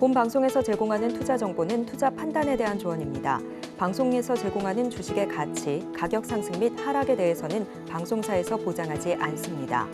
본 방송에서 제공하는 투자 정보는 투자 판단에 대한 조언입니다. 방송에서 제공하는 주식의 가치, 가격 상승 및 하락에 대해서는 방송사에서 보장하지 않습니다.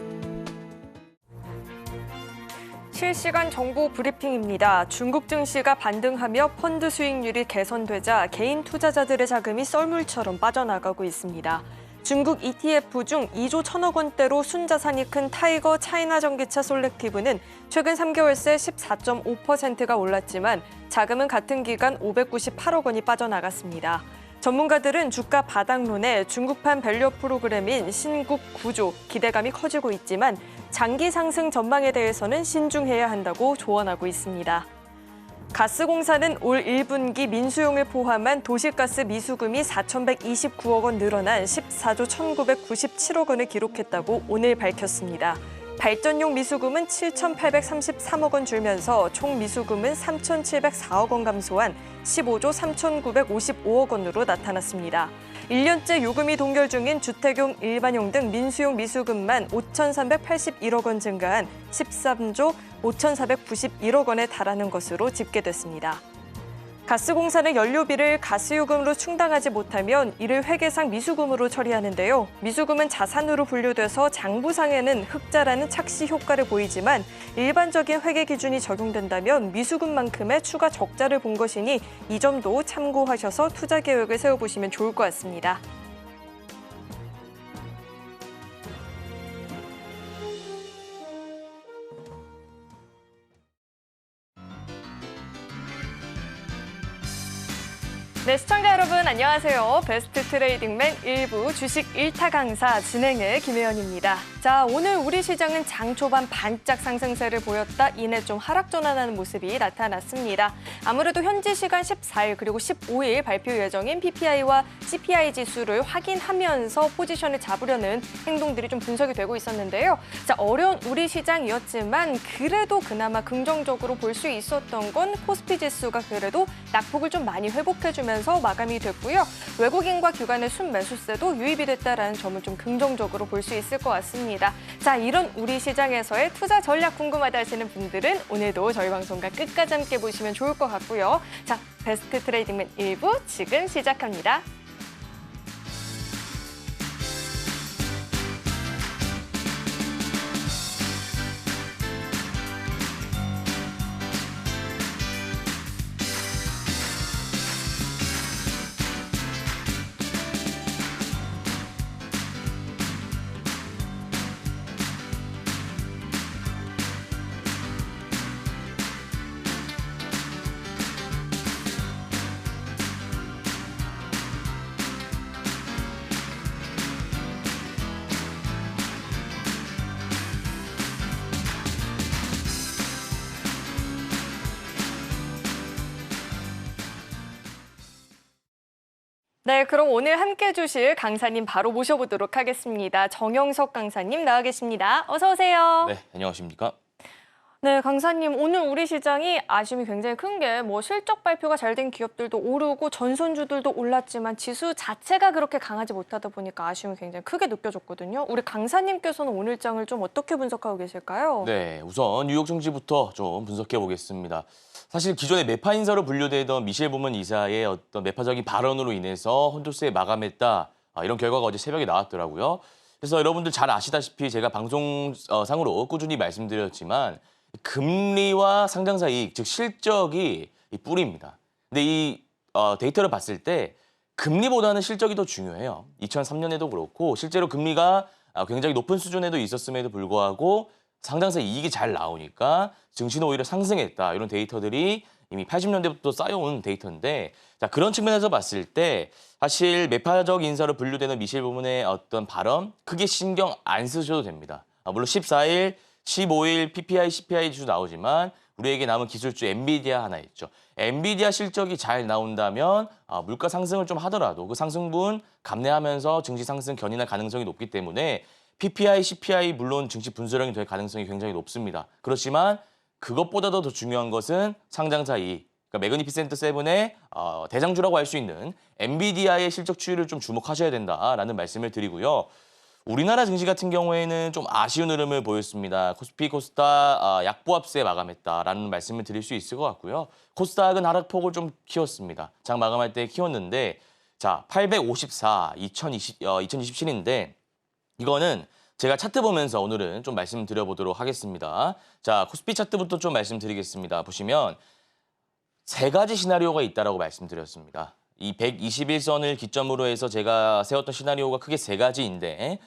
실시간 정보 브리핑입니다. 중국 증시가 반등하며 펀드 수익률이 개선되자 개인 투자자들의 자금이 썰물처럼 빠져나가고 있습니다. 중국 ETF 중 2조 1천억 원대로 순자산이 큰 타이거 차이나 전기차 솔렉티브는 최근 3개월 새 14.5%가 올랐지만 자금은 같은 기간 598억 원이 빠져나갔습니다. 전문가들은 주가 바닥론에 중국판 밸류 프로그램인 신국 구조, 기대감이 커지고 있지만 장기 상승 전망에 대해서는 신중해야 한다고 조언하고 있습니다. 가스공사는 올 1분기 민수용을 포함한 도시가스 미수금이 4,129억 원 늘어난 14조 1,997억 원을 기록했다고 오늘 밝혔습니다. 발전용 미수금은 7,833억 원 줄면서 총 미수금은 3,704억 원 감소한 15조 3,955억 원으로 나타났습니다. 1년째 요금이 동결 중인 주택용, 일반용 등 민수용 미수금만 5,381억 원 증가한 13조 5,491억 원에 달하는 것으로 집계됐습니다. 가스공사는 연료비를 가스요금으로 충당하지 못하면 이를 회계상 미수금으로 처리하는데요. 미수금은 자산으로 분류돼서 장부상에는 흑자라는 착시 효과를 보이지만 일반적인 회계 기준이 적용된다면 미수금만큼의 추가 적자를 본 것이니 이 점도 참고하셔서 투자 계획을 세워보시면 좋을 것 같습니다. 네, 시청자 여러분 안녕하세요. 베스트 트레이딩맨 1부 주식 1타 강사 진행의 김혜연입니다. 자, 오늘 우리 시장은 장 초반 반짝 상승세를 보였다 이내 좀 하락 전환하는 모습이 나타났습니다. 아무래도 현지 시간 14일 그리고 15일 발표 예정인 PPI와 CPI 지수를 확인하면서 포지션을 잡으려는 행동들이 좀 분석이 되고 있었는데요. 자, 어려운 우리 시장이었지만 그래도 그나마 긍정적으로 볼 수 있었던 건 코스피 지수가 그래도 낙폭을 좀 많이 회복해주면서 마감이 됐고요. 외국인과 기관의 순매수세도 유입이 됐다는 점을 좀 긍정적으로 볼 수 있을 것 같습니다. 자, 이런 우리 시장에서의 투자 전략 궁금하다 하시는 분들은 오늘도 저희 방송과 끝까지 함께 보시면 좋을 것 같고요. 자, 베스트 트레이딩맨 1부 지금 시작합니다. 네, 그럼 오늘 함께 해주실 강사님 바로 모셔보도록 하겠습니다. 정영석 강사님 나와 계십니다. 어서 오세요. 네, 안녕하십니까? 네, 강사님 오늘 우리 시장이 아쉬움이 굉장히 큰 게 실적 발표가 잘 된 기업들도 오르고 전선주들도 올랐지만 지수 자체가 그렇게 강하지 못하다 보니까 아쉬움이 굉장히 크게 느껴졌거든요. 우리 강사님께서는 오늘장을 좀 어떻게 분석하고 계실까요? 네, 우선 뉴욕 증시부터 좀 분석해 보겠습니다. 사실 기존에 매파 인사로 분류되던 미셸 보먼 이사의 어떤 매파적인 발언으로 인해서 혼조세에 마감했다. 이런 결과가 어제 새벽에 나왔더라고요. 그래서 여러분들 잘 아시다시피 제가 방송상으로 꾸준히 말씀드렸지만 금리와 상장사 이익, 즉 실적이 이 뿔입니다. 근데 이 데이터를 봤을 때 금리보다는 실적이 더 중요해요. 2003년에도 그렇고 실제로 금리가 굉장히 높은 수준에도 있었음에도 불구하고 상장사 이익이 잘 나오니까 증시는 오히려 상승했다. 이런 데이터들이 이미 80년대부터 쌓여온 데이터인데 자, 그런 측면에서 봤을 때 사실 매파적 인사로 분류되는 미셸 보먼의 어떤 발언 크게 신경 안 쓰셔도 됩니다. 물론 14일, 15일 PPI, CPI 지수 나오지만 우리에게 남은 기술주 엔비디아 하나 있죠. 엔비디아 실적이 잘 나온다면 물가 상승을 좀 하더라도 그 상승분 감내하면서 증시 상승 견인할 가능성이 높기 때문에 PPI, CPI 물론 증시 분수령이 될 가능성이 굉장히 높습니다. 그렇지만 그것보다도 더 중요한 것은 상장사 이익. 그러니까 매그니피센트 세븐의 대장주라고 할 수 있는 엔비디아의 실적 추이를 좀 주목하셔야 된다라는 말씀을 드리고요. 우리나라 증시 같은 경우에는 좀 아쉬운 흐름을 보였습니다. 코스피, 코스닥 약보합세 마감했다라는 말씀을 드릴 수 있을 것 같고요. 코스닥은 하락폭을 좀 키웠습니다. 장 마감할 때 키웠는데 자, 854, 2027인데 이거는 제가 차트 보면서 오늘은 좀 말씀드려보도록 하겠습니다. 자, 코스피 차트부터 좀 말씀드리겠습니다. 보시면 세 가지 시나리오가 있다라고 말씀드렸습니다. 이 121선을 기점으로 해서 제가 세웠던 시나리오가 크게 세 가지인데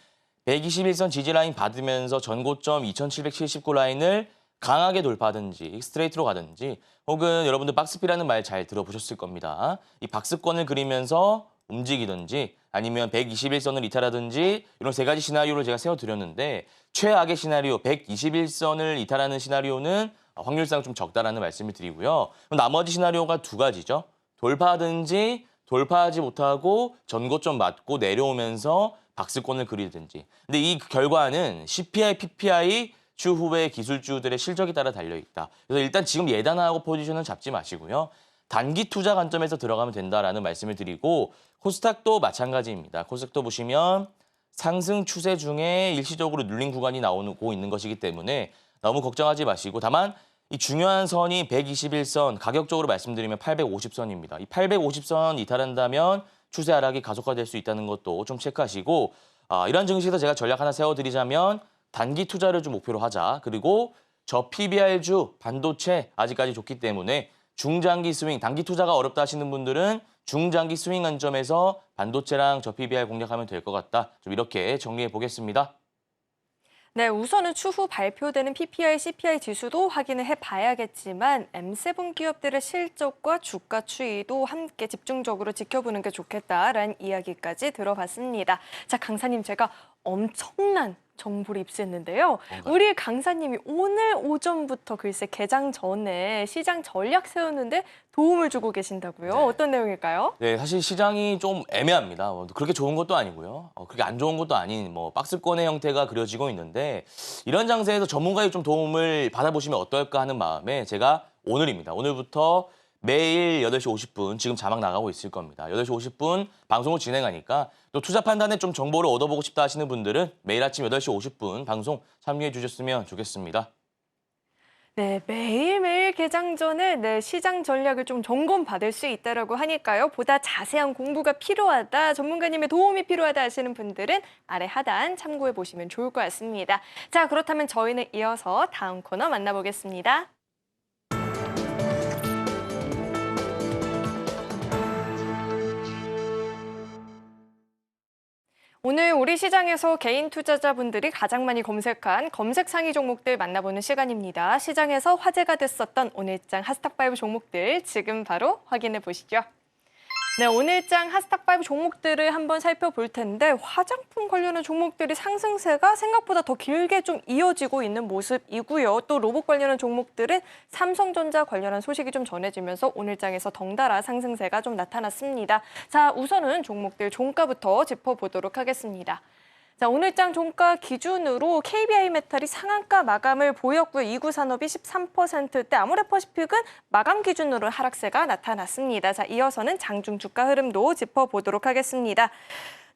121선 지지라인 받으면서 전고점 2779 라인을 강하게 돌파하든지 스트레이트로 가든지 혹은 여러분들 박스피라는 말 잘 들어보셨을 겁니다. 이 박스권을 그리면서 움직이든지 아니면 121선을 이탈하든지 이런 세 가지 시나리오를 제가 세워드렸는데 최악의 시나리오 121선을 이탈하는 시나리오는 확률상 좀 적다라는 말씀을 드리고요. 그럼 나머지 시나리오가 두 가지죠. 돌파하든지 돌파하지 못하고 전고점 맞고 내려오면서 박스권을 그리든지. 근데 이 결과는 CPI, PPI 추후의 기술주들의 실적에 따라 달려있다. 그래서 일단 지금 예단하고 포지션은 잡지 마시고요. 단기 투자 관점에서 들어가면 된다라는 말씀을 드리고 코스닥도 마찬가지입니다. 코스닥도 보시면 상승 추세 중에 일시적으로 눌린 구간이 나오고 있는 것이기 때문에 너무 걱정하지 마시고 다만 이 중요한 선이 121선, 가격적으로 말씀드리면 850선입니다. 이 850선 이탈한다면 추세 하락이 가속화될 수 있다는 것도 좀 체크하시고 이런 증시에서 제가 전략 하나 세워드리자면 단기 투자를 좀 목표로 하자. 그리고 저 PBR주, 반도체 아직까지 좋기 때문에 중장기 스윙, 단기 투자가 어렵다 하시는 분들은 중장기 스윙 관점에서 반도체랑 저 PBR 공략하면 될 것 같다. 좀 이렇게 정리해 보겠습니다. 네, 우선은 추후 발표되는 PPI, CPI 지수도 확인을 해봐야겠지만 M7 기업들의 실적과 주가 추이도 함께 집중적으로 지켜보는 게 좋겠다라는 이야기까지 들어봤습니다. 자, 강사님 제가 엄청난 정보를 입수했는데요. 우리 강사님이 오늘 오전부터 글쎄 개장 전에 시장 전략 세우는데 도움을 주고 계신다고요? 네. 어떤 내용일까요? 네, 사실 시장이 좀 애매합니다. 그렇게 좋은 것도 아니고요. 그렇게 안 좋은 것도 아닌 박스권의 형태가 그려지고 있는데 이런 장세에서 전문가의 좀 도움을 받아보시면 어떨까 하는 마음에 제가 오늘입니다. 오늘부터 매일 8시 50분 지금 자막 나가고 있을 겁니다. 8시 50분 방송을 진행하니까 또 투자 판단에 좀 정보를 얻어보고 싶다 하시는 분들은 매일 아침 8시 50분 방송 참여해 주셨으면 좋겠습니다. 네, 매일매일 개장 전에 시장 전략을 좀 점검받을 수 있다라고 하니까요. 보다 자세한 공부가 필요하다, 전문가님의 도움이 필요하다 하시는 분들은 아래 하단 참고해 보시면 좋을 것 같습니다. 자, 그렇다면 저희는 이어서 다음 코너 만나보겠습니다. 오늘 우리 시장에서 개인 투자자분들이 가장 많이 검색한 검색 상위 종목들 만나보는 시간입니다. 시장에서 화제가 됐었던 오늘장 핫스탁5 종목들 지금 바로 확인해 보시죠. 네, 오늘장 핫스탁5 종목들을 한번 살펴볼 텐데 화장품 관련한 종목들이 상승세가 생각보다 더 길게 좀 이어지고 있는 모습이고요. 또 로봇 관련한 종목들은 삼성전자 관련한 소식이 좀 전해지면서 오늘장에서 덩달아 상승세가 좀 나타났습니다. 자, 우선은 종목들 종가부터 짚어보도록 하겠습니다. 자, 오늘장 종가 기준으로 KBI메탈이 상한가 마감을 보였고요. 이구산업이 13%대, 아모레퍼시픽은 마감 기준으로 하락세가 나타났습니다. 자, 이어서는 장중 주가 흐름도 짚어보도록 하겠습니다.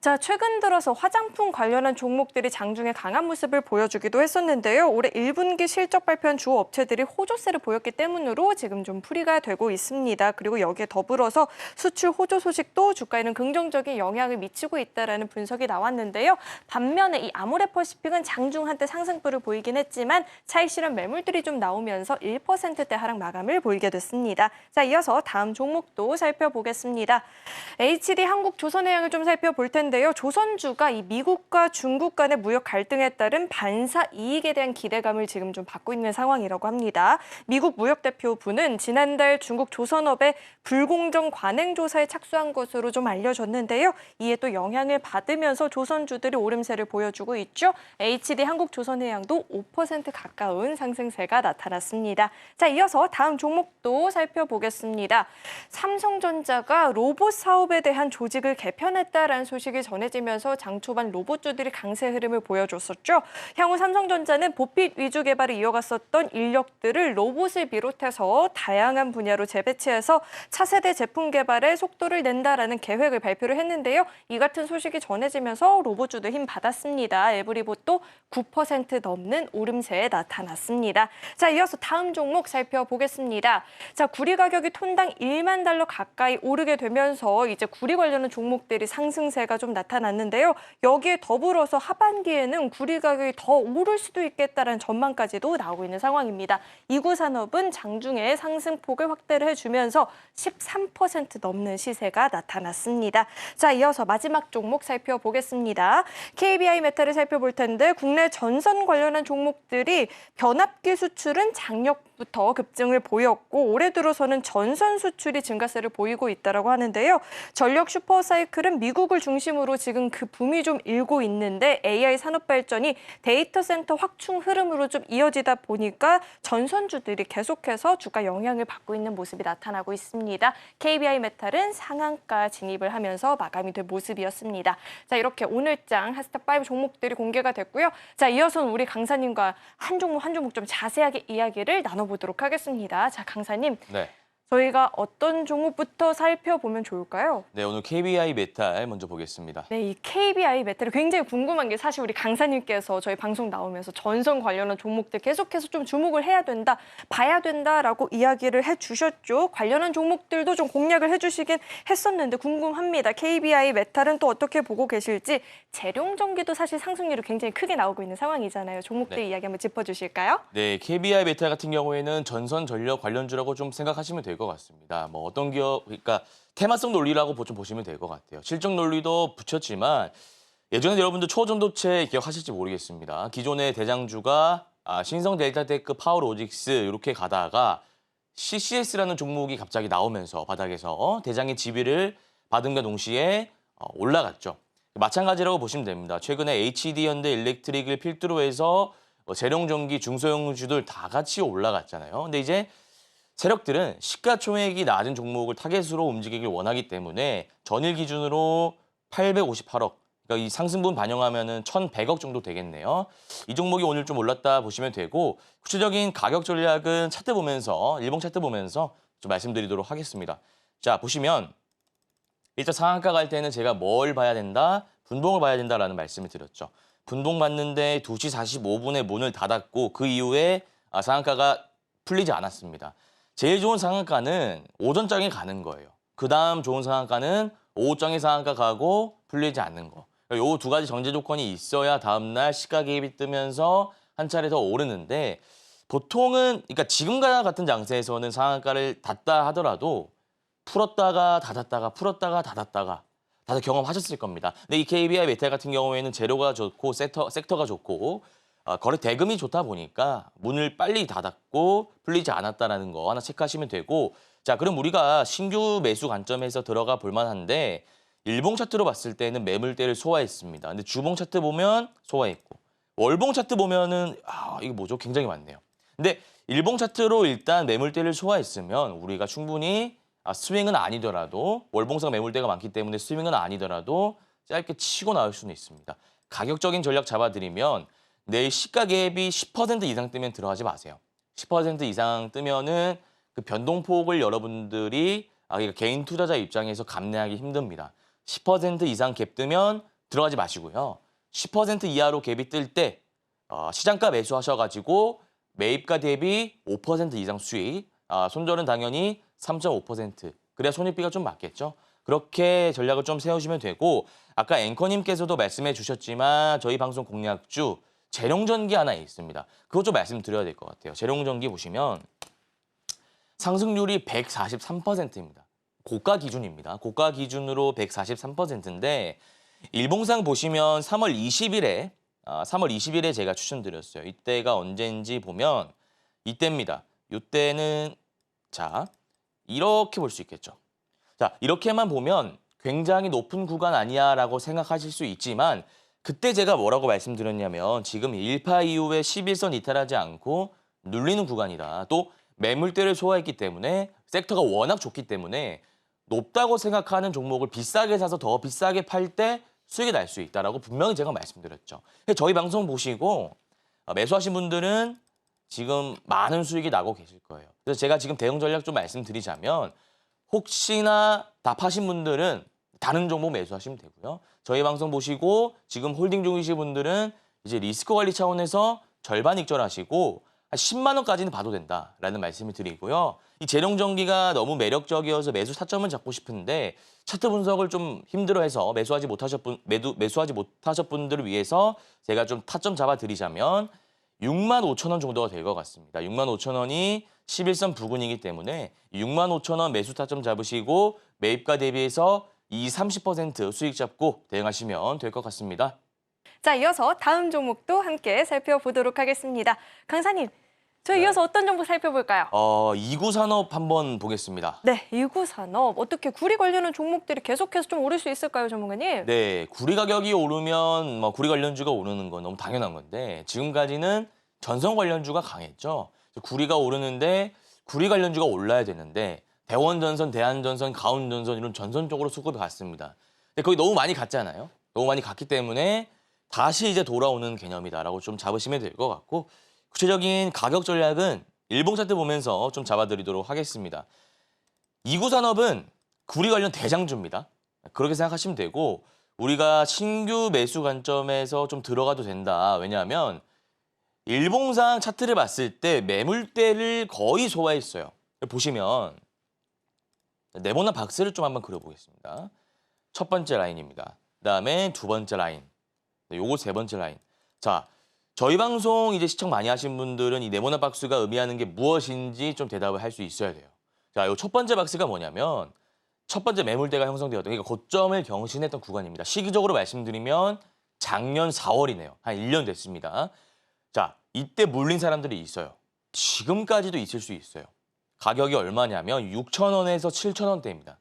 자, 최근 들어서 화장품 관련한 종목들이 장중에 강한 모습을 보여주기도 했었는데요. 올해 1분기 실적 발표한 주 업체들이 호조세를 보였기 때문으로 지금 좀 풀이가 되고 있습니다. 그리고 여기에 더불어서 수출 호조 소식도 주가에는 긍정적인 영향을 미치고 있다는 분석이 나왔는데요. 반면에 이 아모레퍼시픽은 장중 한때 상승폭을 보이긴 했지만 차익 실현 매물들이 좀 나오면서 1%대 하락 마감을 보이게 됐습니다. 자, 이어서 다음 종목도 살펴보겠습니다. HD 한국조선해양을 좀 살펴볼 텐데요. 조선주가 이 미국과 중국 간의 무역 갈등에 따른 반사 이익에 대한 기대감을 지금 좀 받고 있는 상황이라고 합니다. 미국 무역대표부는 지난달 중국 조선업의 불공정 관행 조사에 착수한 것으로 좀 알려졌는데요. 이에 또 영향을 받으면서 조선주들이 오름세를 보여주고 있죠. HD 한국조선해양도 5% 가까운 상승세가 나타났습니다. 자, 이어서 다음 종목도 살펴보겠습니다. 삼성전자가 로봇 사업에 대한 조직을 개편했다라는 소식이 소식이 전해지면서 장 초반 로봇주들이 강세 흐름을 보여줬었죠. 향후 삼성전자는 보핏 위주 개발을 이어갔었던 인력들을 로봇을 비롯해서 다양한 분야로 재배치해서 차세대 제품 개발에 속도를 낸다라는 계획을 발표를 했는데요. 이 같은 소식이 전해지면서 로봇주도 힘 받았습니다. 에브리봇도 9% 넘는 오름세에 나타났습니다. 자, 이어서 다음 종목 살펴보겠습니다. 자, 구리 가격이 톤당 1만 달러 가까이 오르게 되면서 이제 구리 관련한 종목들이 상승세가 좀 나타났는데요. 여기에 더불어서 하반기에는 구리 가격이 더 오를 수도 있겠다는 전망까지도 나오고 있는 상황입니다. 이구산업은 장중에 상승폭을 확대를 해주면서 13% 넘는 시세가 나타났습니다. 자, 이어서 마지막 종목 살펴보겠습니다. KBI 메탈을 살펴볼 텐데 국내 전선 관련한 종목들이 변압기 수출은 작년부터 급증을 보였고 올해 들어서는 전선 수출이 증가세를 보이고 있다고 하는데요. 전력 슈퍼사이클은 미국을 중심으로 지금 그 붐이 좀 일고 있는데 AI 산업 발전이 데이터 센터 확충 흐름으로 좀 이어지다 보니까 전선주들이 계속해서 주가 영향을 받고 있는 모습이 나타나고 있습니다. KBI 메탈은 상한가 진입을 하면서 마감이 된 모습이었습니다. 자, 이렇게 오늘장 핫스탑5 종목들이 공개가 됐고요. 자, 이어서는 우리 강사님과 한 종목 한 종목 좀 자세하게 이야기를 나눠보도록 하겠습니다. 자, 강사님. 네. 저희가 어떤 종목부터 살펴보면 좋을까요? 네, 오늘 KBI 메탈 먼저 보겠습니다. 네, 이 KBI 메탈이 굉장히 궁금한 게 사실 우리 강사님께서 저희 방송 나오면서 전선 관련한 종목들 계속해서 좀 주목을 해야 된다, 봐야 된다라고 이야기를 해주셨죠. 관련한 종목들도 좀 공략을 해주시긴 했었는데 궁금합니다. KBI 메탈은 또 어떻게 보고 계실지. 재룡전기도 사실 상승률이 굉장히 크게 나오고 있는 상황이잖아요. 종목들 네. 이야기 한번 짚어주실까요? 네, KBI 메탈 같은 경우에는 전선 전력 관련주라고 좀 생각하시면 될 것 같습니다. 뭐 어떤 기업, 그러니까 테마성 논리라고 좀 보시면 될 것 같아요. 실적 논리도 붙였지만 예전에 여러분들 초전도체 기억하실지 모르겠습니다. 기존의 대장주가 신성 델타테크, 파워로직스 이렇게 가다가 CCS라는 종목이 갑자기 나오면서 바닥에서 대장의 지위를 받은과 동시에 올라갔죠. 마찬가지라고 보시면 됩니다. 최근에 HD 현대 일렉트릭을 필두로 해서 재룡전기, 중소형주들 다 같이 올라갔잖아요. 근데 이제 세력들은 시가총액이 낮은 종목을 타겟으로 움직이길 원하기 때문에 전일 기준으로 858억, 그러니까 이 상승분 반영하면은 1,100억 정도 되겠네요. 이 종목이 오늘 좀 올랐다 보시면 되고 구체적인 가격 전략은 차트 보면서 일봉 차트 보면서 좀 말씀드리도록 하겠습니다. 자, 보시면 일단 상한가 갈 때는 제가 뭘 봐야 된다? 분봉을 봐야 된다라는 말씀을 드렸죠. 분봉 봤는데 2시 45분에 문을 닫았고 그 이후에 상한가가 풀리지 않았습니다. 제일 좋은 상한가는 오전장에 가는 거예요. 그 다음 좋은 상한가는 오후장에 상한가 가고 풀리지 않는 거. 요 두 가지 전제 조건이 있어야 다음날 시가 개입이 뜨면서 한 차례 더 오르는데 보통은 그러니까 지금과 같은 장세에서는 상한가를 닫다 하더라도 풀었다가 닫았다가 풀었다가 닫았다가 다들 경험하셨을 겁니다. 근데 이 KBI 메탈 같은 경우에는 재료가 좋고 섹터가 좋고 거래 대금이 좋다 보니까 문을 빨리 닫았고 풀리지 않았다는 거 하나 체크하시면 되고 자, 그럼 우리가 신규 매수 관점에서 들어가 볼 만한데 일봉 차트로 봤을 때는 매물대를 소화했습니다. 근데 주봉 차트 보면 소화했고 월봉 차트 보면은 이거 뭐죠? 굉장히 많네요. 근데 일봉 차트로 일단 매물대를 소화했으면 우리가 충분히 스윙은 아니더라도 월봉상 매물대가 많기 때문에 스윙은 아니더라도 짧게 치고 나올 수는 있습니다. 가격적인 전략 잡아드리면 내일 시가 갭이 10% 이상 뜨면 들어가지 마세요. 10% 이상 뜨면은 그 변동폭을 여러분들이 그러니까 개인 투자자 입장에서 감내하기 힘듭니다. 10% 이상 갭 뜨면 들어가지 마시고요. 10% 이하로 갭이 뜰 때 시장가 매수하셔가지고 매입가 대비 5% 이상 수익, 손절은 당연히 3.5%. 그래야 손익비가 좀 맞겠죠. 그렇게 전략을 좀 세우시면 되고 아까 앵커님께서도 말씀해 주셨지만 저희 방송 공략주 재룡전기 하나 있습니다. 그것 좀 말씀드려야 될 것 같아요. 재룡전기 보시면 상승률이 143%입니다. 고가 기준입니다. 고가 기준으로 143%인데 일봉상 보시면 3월 20일에 제가 추천드렸어요. 이때가 언제인지 보면 이때입니다. 이때는 자 이렇게 볼 수 있겠죠. 자, 이렇게만 보면 굉장히 높은 구간 아니야라고 생각하실 수 있지만 그때 제가 뭐라고 말씀드렸냐면 지금 1파 이후에 11선 이탈하지 않고 눌리는 구간이다. 또 매물대를 소화했기 때문에 섹터가 워낙 좋기 때문에 높다고 생각하는 종목을 비싸게 사서 더 비싸게 팔 때 수익이 날 수 있다라고 분명히 제가 말씀드렸죠. 저희 방송 보시고 매수하신 분들은 지금 많은 수익이 나고 계실 거예요. 그래서 제가 지금 대응 전략 좀 말씀드리자면 혹시나 답하신 분들은 다른 종목 매수하시면 되고요. 저희 방송 보시고 지금 홀딩 중이신 분들은 이제 리스크 관리 차원에서 절반 익절하시고 한 10만 원까지는 봐도 된다라는 말씀을 드리고요. 이 재룡전기가 너무 매력적이어서 매수 타점은 잡고 싶은데 차트 분석을 좀 힘들어해서 매수하지 못하셨 분들을 위해서 제가 좀 타점 잡아드리자면 6만 5천 원 정도가 될 것 같습니다. 6만 5천 원이 11선 부근이기 때문에 6만 5천 원 매수 타점 잡으시고 매입가 대비해서 30% 수익 잡고 대응하시면 될 것 같습니다. 자, 이어서 다음 종목도 함께 살펴보도록 하겠습니다. 강사님, 저희 이어서 어떤 종목 살펴볼까요? 이구산업 한번 보겠습니다. 네, 이구산업. 어떻게 구리 관련한 종목들이 계속해서 좀 오를 수 있을까요, 전문가님? 네, 구리 가격이 오르면 구리 관련주가 오르는 건 너무 당연한 건데 지금까지는 전선 관련주가 강했죠. 구리가 오르는데 구리 관련주가 올라야 되는데 대원전선, 대한전선, 가온전선 이런 전선 쪽으로 수급이 갔습니다. 근데 거기 너무 많이 갔잖아요. 너무 많이 갔기 때문에 다시 이제 돌아오는 개념이다라고 좀 잡으시면 될 것 같고 구체적인 가격 전략은 일봉 차트 보면서 좀 잡아드리도록 하겠습니다. 이구산업은 구리 관련 대장주입니다. 그렇게 생각하시면 되고 우리가 신규 매수 관점에서 좀 들어가도 된다. 왜냐하면 일봉상 차트를 봤을 때 매물대를 거의 소화했어요. 보시면 네모난 박스를 좀 한번 그려보겠습니다. 첫 번째 라인입니다. 그다음에 두 번째 라인, 요거 세 번째 라인. 자, 저희 방송 이제 시청 많이 하신 분들은 이 네모난 박스가 의미하는 게 무엇인지 좀 대답을 할 수 있어야 돼요. 자, 요 첫 번째 박스가 뭐냐면 첫 번째 매물대가 형성되었던 그러니까 고점을 경신했던 구간입니다. 시기적으로 말씀드리면 작년 4월이네요. 한 1년 됐습니다. 자, 이때 물린 사람들이 있어요. 지금까지도 있을 수 있어요. 가격이 얼마냐면 6,000원에서 7,000원대입니다.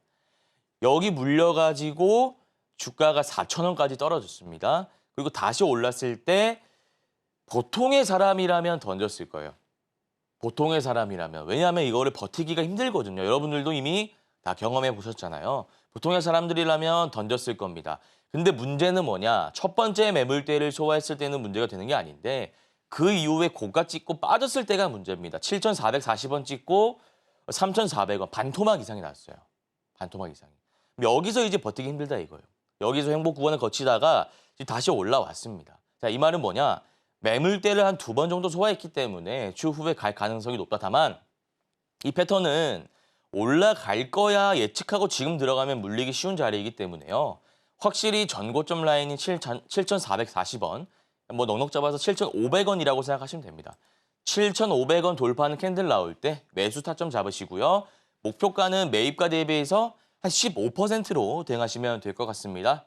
여기 물려가지고 주가가 4,000원까지 떨어졌습니다. 그리고 다시 올랐을 때 보통의 사람이라면 던졌을 거예요. 보통의 사람이라면. 왜냐하면 이거를 버티기가 힘들거든요. 여러분들도 이미 다 경험해 보셨잖아요. 보통의 사람들이라면 던졌을 겁니다. 근데 문제는 뭐냐? 첫 번째 매물대를 소화했을 때는 문제가 되는 게 아닌데 그 이후에 고가 찍고 빠졌을 때가 문제입니다. 7,440원 찍고 3,400원 반토막 이상이 났어요. 반토막 이상이. 여기서 이제 버티기 힘들다 이거예요. 여기서 행복 구간을 거치다가 다시 올라왔습니다. 자, 이 말은 뭐냐? 매물대를 한 2번 정도 소화했기 때문에 추후에 갈 가능성이 높다. 다만 이 패턴은 올라갈 거야 예측하고 지금 들어가면 물리기 쉬운 자리이기 때문에요. 확실히 전고점 라인이 7,440원, 뭐 넉넉 잡아서 7,500원이라고 생각하시면 됩니다. 7,500원 돌파하는 캔들 나올 때 매수 타점 잡으시고요. 목표가는 매입가 대비해서 한 15%로 대응하시면 될 것 같습니다.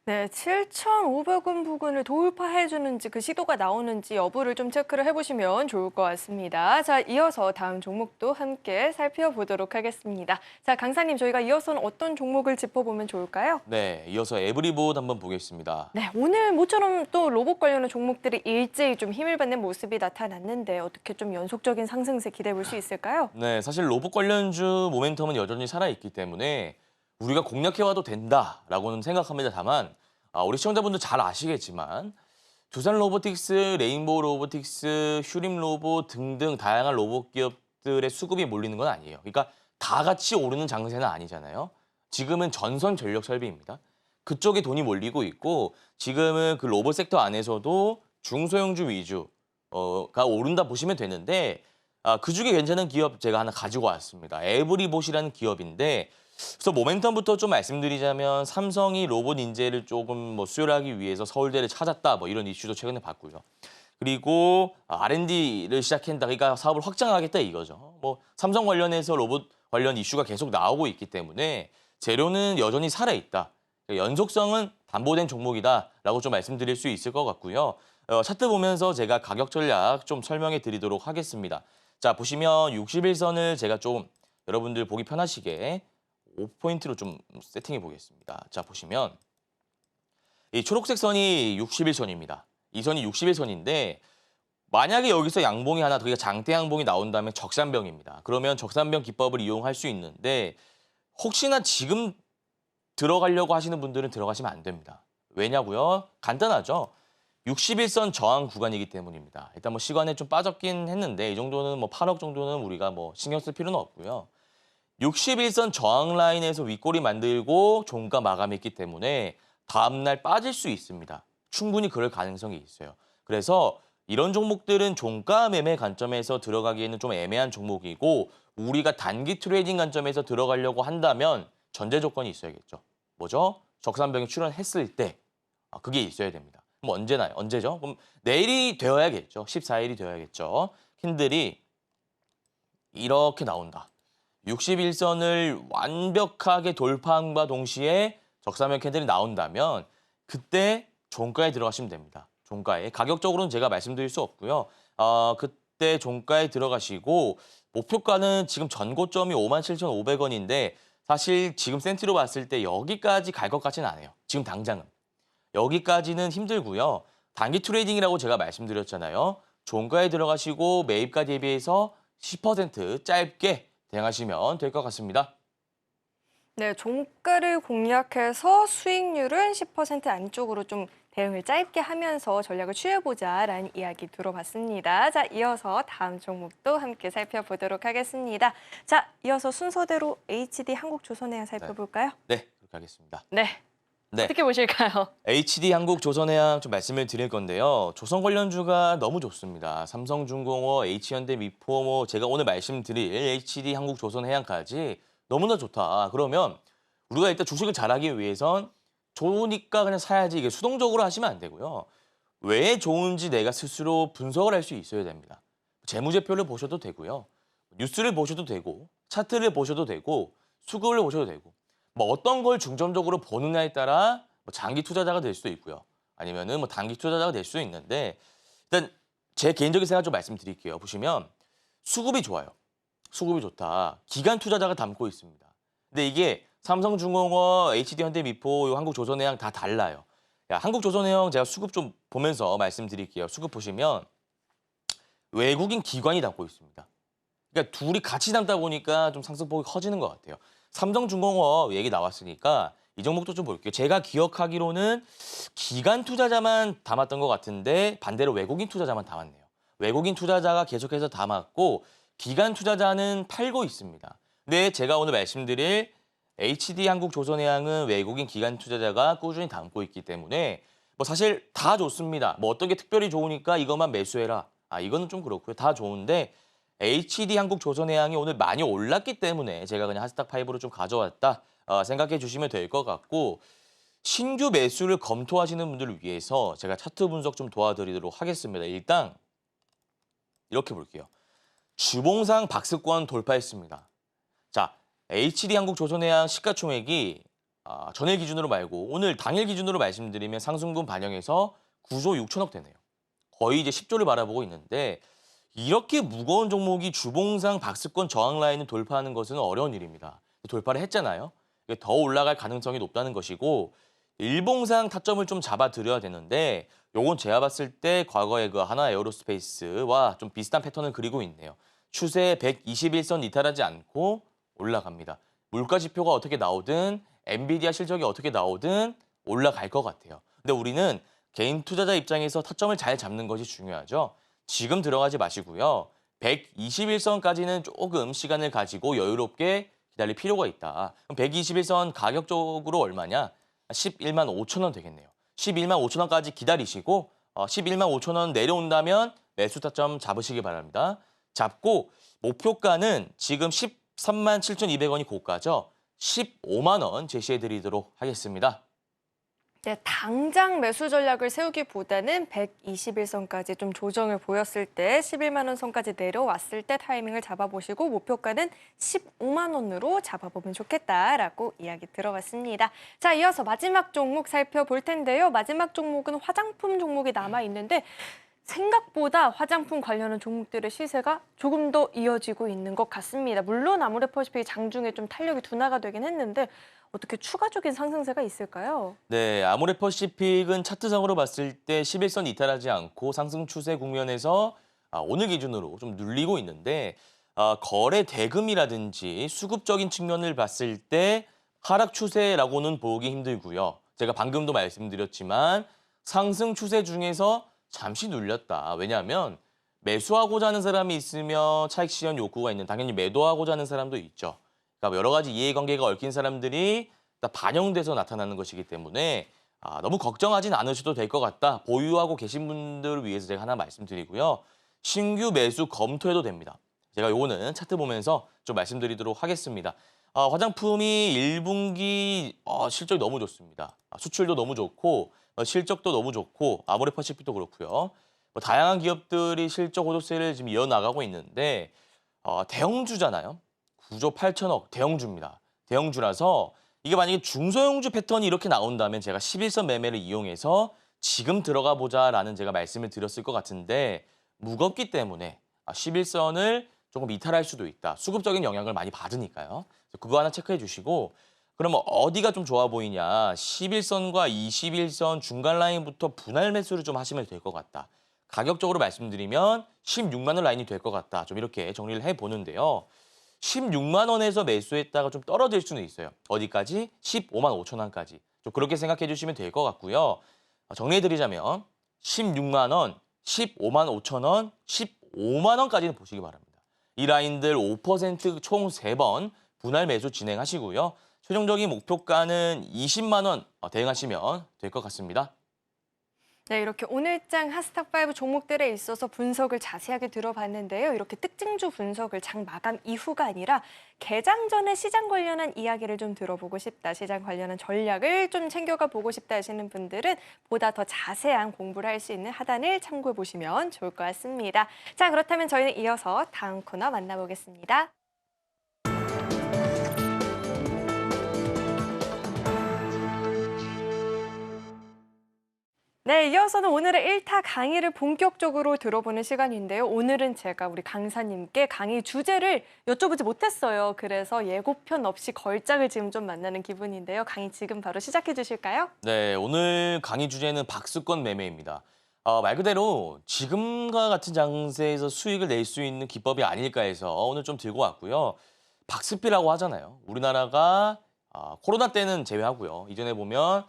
네, 7,500원 부근을 돌파해주는지 그 시도가 나오는지 여부를 좀 체크를 해보시면 좋을 것 같습니다. 자, 이어서 다음 종목도 함께 살펴보도록 하겠습니다. 자, 강사님, 저희가 이어서는 어떤 종목을 짚어보면 좋을까요? 네, 이어서 에브리봇 한번 보겠습니다. 네, 오늘 모처럼 또 로봇 관련한 종목들이 일제히 좀 힘을 받는 모습이 나타났는데 어떻게 좀 연속적인 상승세 기대해 볼 수 있을까요? 네, 사실 로봇 관련주 모멘텀은 여전히 살아있기 때문에 우리가 공략해와도 된다라고는 생각합니다. 다만 우리 시청자분들 잘 아시겠지만 두산 로보틱스, 레인보우 로보틱스, 휴림 로봇 등등 다양한 로봇 기업들의 수급이 몰리는 건 아니에요. 그러니까 다 같이 오르는 장세는 아니잖아요. 지금은 전선 전력 설비입니다. 그쪽에 돈이 몰리고 있고 지금은 그 로봇 섹터 안에서도 중소형주 위주가 오른다 보시면 되는데 그중에 괜찮은 기업 제가 하나 가지고 왔습니다. 에브리봇이라는 기업인데 그래서 모멘텀부터 좀 말씀드리자면 삼성이 로봇 인재를 조금 뭐 수혈하기 위해서 서울대를 찾았다 뭐 이런 이슈도 최근에 봤고요. 그리고 R&D를 시작한다. 그러니까 사업을 확장하겠다 이거죠. 뭐 삼성 관련해서 로봇 관련 이슈가 계속 나오고 있기 때문에 재료는 여전히 살아있다. 연속성은 담보된 종목이다라고 좀 말씀드릴 수 있을 것 같고요. 차트 보면서 제가 가격 전략 좀 설명해 드리도록 하겠습니다. 자, 보시면 61선을 제가 좀 여러분들 보기 편하시게 5포인트로 좀 세팅해 보겠습니다. 자, 보시면 이 초록색 선이 61선입니다. 이 선이 61선인데 만약에 여기서 양봉이 하나, 그러니까 장대 양봉이 나온다면 적산병입니다. 그러면 적산병 기법을 이용할 수 있는데 혹시나 지금 들어가려고 하시는 분들은 들어가시면 안 됩니다. 왜냐고요? 간단하죠. 61선 저항 구간이기 때문입니다. 일단 뭐 시간에 좀 빠졌긴 했는데 이 정도는 뭐 8억 정도는 우리가 뭐 신경 쓸 필요는 없고요. 61선 저항 라인에서 윗꼬리 만들고 종가 마감했기 때문에 다음날 빠질 수 있습니다. 충분히 그럴 가능성이 있어요. 그래서 이런 종목들은 종가 매매 관점에서 들어가기에는 좀 애매한 종목이고 우리가 단기 트레이딩 관점에서 들어가려고 한다면 전제 조건이 있어야겠죠. 뭐죠? 적산병이 출현했을 때 그게 있어야 됩니다. 그럼 언제나요? 언제죠? 그럼 내일이 되어야겠죠. 14일이 되어야겠죠. 캔들이 이렇게 나온다. 61선을 완벽하게 돌파함과 동시에 적사면 캔들이 나온다면 그때 종가에 들어가시면 됩니다. 종가에. 가격적으로는 제가 말씀드릴 수 없고요. 그때 종가에 들어가시고 목표가는 지금 전고점이 57,500원인데 사실 지금 센티로 봤을 때 여기까지 갈 것 같지는 않아요. 지금 당장은. 여기까지는 힘들고요. 단기 트레이딩이라고 제가 말씀드렸잖아요. 종가에 들어가시고 매입가 대비해서 10% 짧게 대응하시면 될 것 같습니다. 네, 종가를 공략해서 수익률은 10% 안쪽으로 좀 대응을 짧게 하면서 전략을 취해보자라는 이야기 들어봤습니다. 자, 이어서 다음 종목도 함께 살펴보도록 하겠습니다. 자, 이어서 순서대로 HD 한국조선해양 살펴볼까요? 네, 그렇게 하겠습니다. 네. 네. 어떻게 보실까요? HD 한국조선해양 좀 말씀을 드릴 건데요. 조선 관련주가 너무 좋습니다. 삼성중공업, H현대미포, 뭐 제가 오늘 말씀드릴 HD 한국조선해양까지 너무나 좋다. 그러면 우리가 일단 주식을 잘하기 위해선 좋으니까 그냥 사야지 이게 수동적으로 하시면 안 되고요. 왜 좋은지 내가 스스로 분석을 할 수 있어야 됩니다. 재무제표를 보셔도 되고요. 뉴스를 보셔도 되고 차트를 보셔도 되고 수급을 보셔도 되고 뭐 어떤 걸 중점적으로 보느냐에 따라 뭐 장기 투자자가 될 수도 있고요. 아니면은 뭐 단기 투자자가 될 수도 있는데 일단 제 개인적인 생각 좀 말씀드릴게요. 보시면 수급이 좋아요. 수급이 좋다. 기관 투자자가 담고 있습니다. 근데 이게 삼성중공업, HD현대미포, 한국조선해양 다 달라요. 한국조선해양 제가 수급 좀 보면서 말씀드릴게요. 수급 보시면 외국인 기관이 담고 있습니다. 그러니까 둘이 같이 담다 보니까 좀 상승폭이 커지는 것 같아요. 삼성중공업 얘기 나왔으니까 이 종목도 좀 볼게요. 제가 기억하기로는 기관 투자자만 담았던 것 같은데 반대로 외국인 투자자만 담았네요. 외국인 투자자가 계속해서 담았고 기관 투자자는 팔고 있습니다. 근데 제가 오늘 말씀드릴 HD 한국조선해양은 외국인 기관 투자자가 꾸준히 담고 있기 때문에 뭐 사실 다 좋습니다. 뭐 어떤 게 특별히 좋으니까 이것만 매수해라. 이거는 좀 그렇고요. 다 좋은데 HD 한국조선해양이 오늘 많이 올랐기 때문에 제가 그냥 하스닥5로 좀 가져왔다 생각해 주시면 될 것 같고 신규 매수를 검토하시는 분들을 위해서 제가 차트 분석 좀 도와드리도록 하겠습니다. 일단 이렇게 볼게요. 주봉상 박스권 돌파했습니다. 자, HD 한국조선해양 시가총액이 전일 기준으로 말고 오늘 당일 기준으로 말씀드리면 상승분 반영해서 9조 6천억 되네요. 거의 이제 10조를 바라보고 있는데 이렇게 무거운 종목이 주봉상 박스권 저항 라인을 돌파하는 것은 어려운 일입니다. 돌파를 했잖아요. 더 올라갈 가능성이 높다는 것이고 일봉상 타점을 좀 잡아드려야 되는데 요건 제가 봤을 때 과거에 그 하나 에어로스페이스와 좀 비슷한 패턴을 그리고 있네요. 추세 121선 이탈하지 않고 올라갑니다. 물가 지표가 어떻게 나오든 엔비디아 실적이 어떻게 나오든 올라갈 것 같아요. 근데 우리는 개인 투자자 입장에서 타점을 잘 잡는 것이 중요하죠. 지금 들어가지 마시고요. 121선까지는 조금 시간을 가지고 여유롭게 기다릴 필요가 있다. 그럼 121선 가격적으로 얼마냐? 11만 5천 원 되겠네요. 11만 5천 원까지 기다리시고 11만 5천 원 내려온다면 매수 타점 잡으시기 바랍니다. 잡고 목표가는 지금 13만 7,200원이 고가죠. 15만 원 제시해드리도록 하겠습니다. 네, 당장 매수 전략을 세우기보다는 121선까지 좀 조정을 보였을 때 11만 원 선까지 내려왔을 때 타이밍을 잡아보시고 목표가는 15만 원으로 잡아보면 좋겠다라고 이야기 들어봤습니다. 자, 이어서 마지막 종목 살펴볼 텐데요. 마지막 종목은 화장품 종목이 남아있는데 생각보다 화장품 관련한 종목들의 시세가 조금 더 이어지고 있는 것 같습니다. 물론 아모레퍼시픽이 장중에 좀 탄력이 둔화가 되긴 했는데 어떻게 추가적인 상승세가 있을까요? 네, 아모레퍼시픽은 차트상으로 봤을 때 11선 이탈하지 않고 상승 추세 국면에서 오늘 기준으로 좀 눌리고 있는데 거래 대금이라든지 수급적인 측면을 봤을 때 하락 추세라고는 보기 힘들고요. 제가 방금도 말씀드렸지만 상승 추세 중에서 잠시 눌렸다. 왜냐하면 매수하고자 하는 사람이 있으면 차익 실현 욕구가 있는 당연히 매도하고자 하는 사람도 있죠. 그러니까 여러 가지 이해관계가 얽힌 사람들이 다 반영돼서 나타나는 것이기 때문에 너무 걱정하진 않으셔도 될 것 같다. 보유하고 계신 분들을 위해서 제가 하나 말씀드리고요. 신규 매수 검토해도 됩니다. 제가 요거는 차트 보면서 좀 말씀드리도록 하겠습니다. 화장품이 1분기 실적이 너무 좋습니다. 수출도 너무 좋고 실적도 너무 좋고 아모레퍼시픽도 그렇고요. 다양한 기업들이 실적 호조세를 지금 이어나가고 있는데 대형주잖아요. 9조 8천억 대형주입니다. 대형주라서 이게 만약에 중소형주 패턴이 이렇게 나온다면 제가 11선 매매를 이용해서 지금 들어가 보자라는 제가 말씀을 드렸을 것 같은데 무겁기 때문에 11선을 조금 이탈할 수도 있다. 수급적인 영향을 많이 받으니까요. 그거 하나 체크해 주시고 그러면 어디가 좀 좋아 보이냐. 11선과 21선 중간 라인부터 분할 매수를 좀 하시면 될 것 같다. 가격적으로 말씀드리면 16만 원 라인이 될 것 같다. 좀 이렇게 정리를 해보는데요. 16만 원에서 매수했다가 좀 떨어질 수는 있어요. 어디까지? 15만 5천 원까지. 좀 그렇게 생각해 주시면 될 것 같고요. 정리해드리자면 16만 원, 15만 5천 원, 15만 원까지는 보시기 바랍니다. 이 라인들 5%총 3번 분할 매수 진행하시고요. 최종적인 목표가는 20만 원 대응하시면 될 것 같습니다. 네, 이렇게 오늘장 핫스탑5 종목들에 있어서 분석을 자세하게 들어봤는데요. 이렇게 특징주 분석을 장 마감 이후가 아니라 개장 전에 시장 관련한 이야기를 좀 들어보고 싶다, 시장 관련한 전략을 좀 챙겨가 보고 싶다 하시는 분들은 보다 더 자세한 공부를 할 수 있는 하단을 참고해 보시면 좋을 것 같습니다. 자, 그렇다면 저희는 이어서 다음 코너 만나보겠습니다. 네, 이어서는 오늘의 1타 강의를 본격적으로 들어보는 시간인데요. 오늘은 제가 우리 강사님께 강의 주제를 여쭤보지 못했어요. 그래서 예고편 없이 걸작을 지금 좀 만나는 기분인데요. 강의 지금 바로 시작해 주실까요? 네, 오늘 강의 주제는 박스권 매매입니다. 말 그대로 지금과 같은 장세에서 수익을 낼 수 있는 기법이 아닐까 해서 오늘 좀 들고 왔고요. 박스피라고 하잖아요. 우리나라가 코로나 때는 제외하고요. 이전에 보면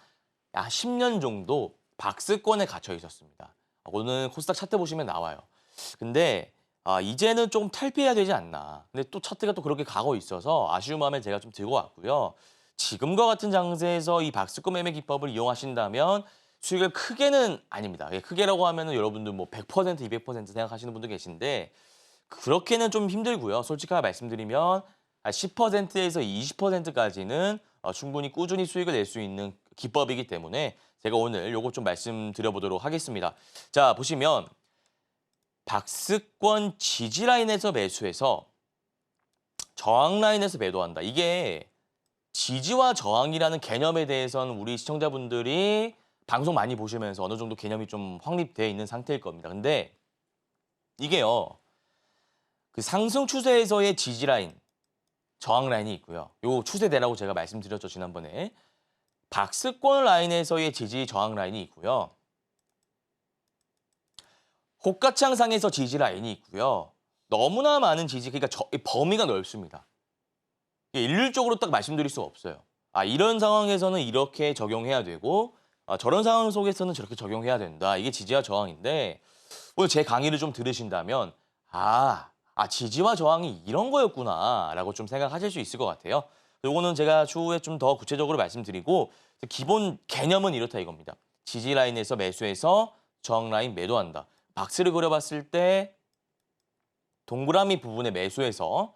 10년 정도 박스권에 갇혀 있었습니다. 오늘 코스닥 차트 보시면 나와요. 근데 이제는 좀 탈피해야 되지 않나. 근데 또 차트가 또 그렇게 가고 있어서 아쉬운 마음에 제가 좀 들고 왔고요. 지금과 같은 장세에서 이 박스권 매매 기법을 이용하신다면 수익을 크게는 아닙니다. 크게라고 하면은 여러분들 뭐 100%, 200% 생각하시는 분도 계신데 그렇게는 좀 힘들고요. 솔직하게 말씀드리면 10%에서 20%까지는 충분히 꾸준히 수익을 낼 수 있는 기법이기 때문에 제가 오늘 요거 좀 말씀드려보도록 하겠습니다. 자, 보시면 박스권 지지 라인에서 매수해서 저항 라인에서 매도한다. 이게 지지와 저항이라는 개념에 대해서는 우리 시청자분들이 방송 많이 보시면서 어느 정도 개념이 좀 확립되어 있는 상태일 겁니다. 근데 이게요. 그 상승 추세에서의 지지 라인, 저항 라인이 있고요. 요 추세대라고 제가 말씀드렸죠, 지난번에. 박스권 라인에서의 지지 저항 라인이 있고요. 호가창상에서 지지 라인이 있고요. 너무나 많은 지지, 그러니까 범위가 넓습니다. 일률적으로 딱 말씀드릴 수가 없어요. 이런 상황에서는 이렇게 적용해야 되고 저런 상황 속에서는 저렇게 적용해야 된다. 이게 지지와 저항인데 오늘 제 강의를 좀 들으신다면 지지와 저항이 이런 거였구나 라고 좀 생각하실 수 있을 것 같아요. 요거는 제가 추후에 좀 더 구체적으로 말씀드리고 기본 개념은 이렇다 이겁니다. 지지 라인에서 매수해서 저항 라인 매도한다. 박스를 그려봤을 때 동그라미 부분에 매수해서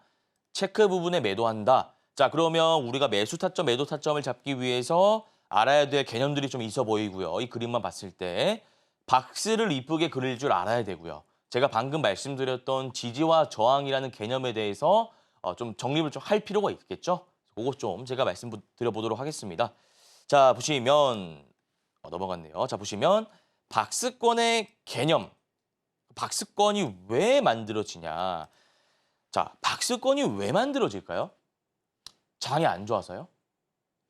체크 부분에 매도한다. 자, 그러면 우리가 매수 타점, 매도 타점을 잡기 위해서 알아야 될 개념들이 좀 있어 보이고요. 이 그림만 봤을 때 박스를 이쁘게 그릴 줄 알아야 되고요. 제가 방금 말씀드렸던 지지와 저항이라는 개념에 대해서 좀 정립을 좀 할 필요가 있겠죠. 그거 좀 제가 말씀드려보도록 하겠습니다. 자, 보시면 넘어갔네요. 자, 보시면 박스권의 개념. 박스권이 왜 만들어지냐. 자, 박스권이 왜 만들어질까요? 장이 안 좋아서요?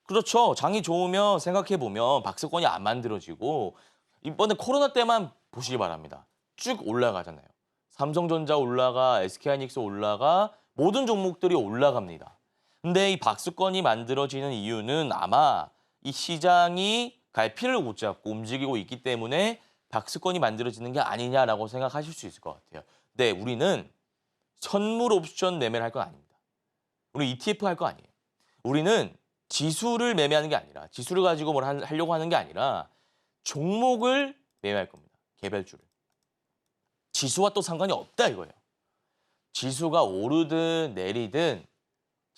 그렇죠. 장이 좋으면 생각해보면 박스권이 안 만들어지고 이번에 코로나 때만 보시기 바랍니다. 쭉 올라가잖아요. 삼성전자 올라가, SK하이닉스 올라가, 모든 종목들이 올라갑니다. 근데 이 박스권이 만들어지는 이유는 아마 이 시장이 갈피를 못 잡고 움직이고 있기 때문에 박스권이 만들어지는 게 아니냐라고 생각하실 수 있을 것 같아요. 네, 우리는 선물 옵션 매매를 할 건 아닙니다. 우리 ETF 할 거 아니에요. 우리는 지수를 매매하는 게 아니라 지수를 가지고 뭘 하려고 하는 게 아니라 종목을 매매할 겁니다. 개별주를. 지수와 또 상관이 없다 이거예요. 지수가 오르든 내리든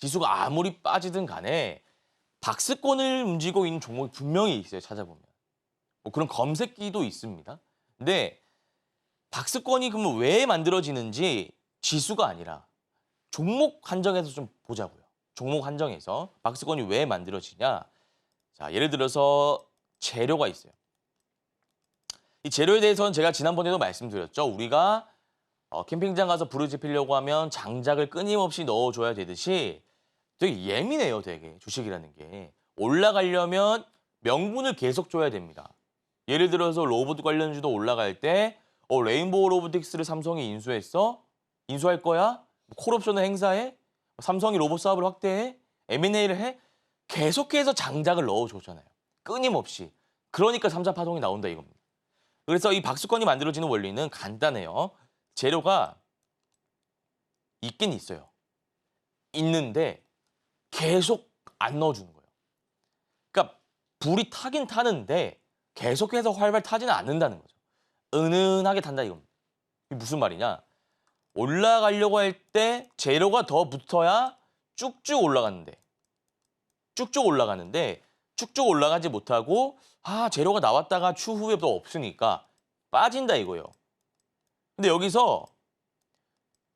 지수가 아무리 빠지든 간에 박스권을 움직이고 있는 종목이 분명히 있어요. 찾아보면. 뭐 그런 검색기도 있습니다. 근데 박스권이 그러면 왜 만들어지는지 지수가 아니라 종목 한정해서 좀 보자고요. 종목 한정해서 박스권이 왜 만들어지냐. 자, 예를 들어서 재료가 있어요. 이 재료에 대해서는 제가 지난번에도 말씀드렸죠. 우리가 캠핑장 가서 불을 지피려고 하면 장작을 끊임없이 넣어줘야 되듯이 되게 예민해요, 되게 주식이라는 게. 올라가려면 명분을 계속 줘야 됩니다. 예를 들어서 로봇 관련주도 올라갈 때 레인보우 로보틱스를 삼성이 인수했어? 인수할 거야? 콜옵션을 행사해? 삼성이 로봇 사업을 확대해? M&A를 해? 계속해서 장작을 넣어줬잖아요. 끊임없이. 그러니까 3차 파동이 나온다 이겁니다. 그래서 이 박스권이 만들어지는 원리는 간단해요. 재료가 있긴 있어요. 있는데 계속 안 넣어주는 거예요. 그러니까 불이 타긴 타는데 계속해서 활발 타지는 않는다는 거죠. 은은하게 탄다 이겁니다. 이게 무슨 말이냐? 올라가려고 할 때 재료가 더 붙어야 쭉쭉 올라가는데 쭉쭉 올라가지 못하고 재료가 나왔다가 추후에 또 없으니까 빠진다 이거예요. 근데 여기서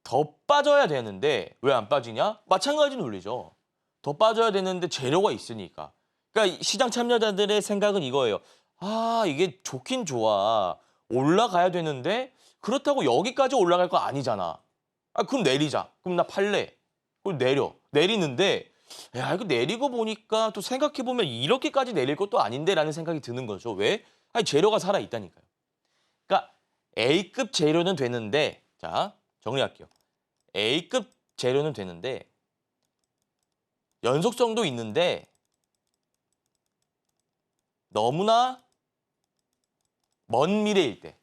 더 빠져야 되는데 왜 안 빠지냐? 마찬가지 논리죠. 더 빠져야 되는데 재료가 있으니까. 그러니까 시장 참여자들의 생각은 이거예요. 이게 좋긴 좋아. 올라가야 되는데 그렇다고 여기까지 올라갈 거 아니잖아. 그럼 내리자. 그럼 나 팔래. 그럼 내리는데 야, 이거 내리고 보니까 또 생각해보면 이렇게까지 내릴 것도 아닌데 라는 생각이 드는 거죠. 왜? 재료가 살아있다니까요. 그러니까 A급 재료는 되는데 자, 정리할게요. A급 재료는 되는데 연속성도 있는데 너무나 먼 미래일 때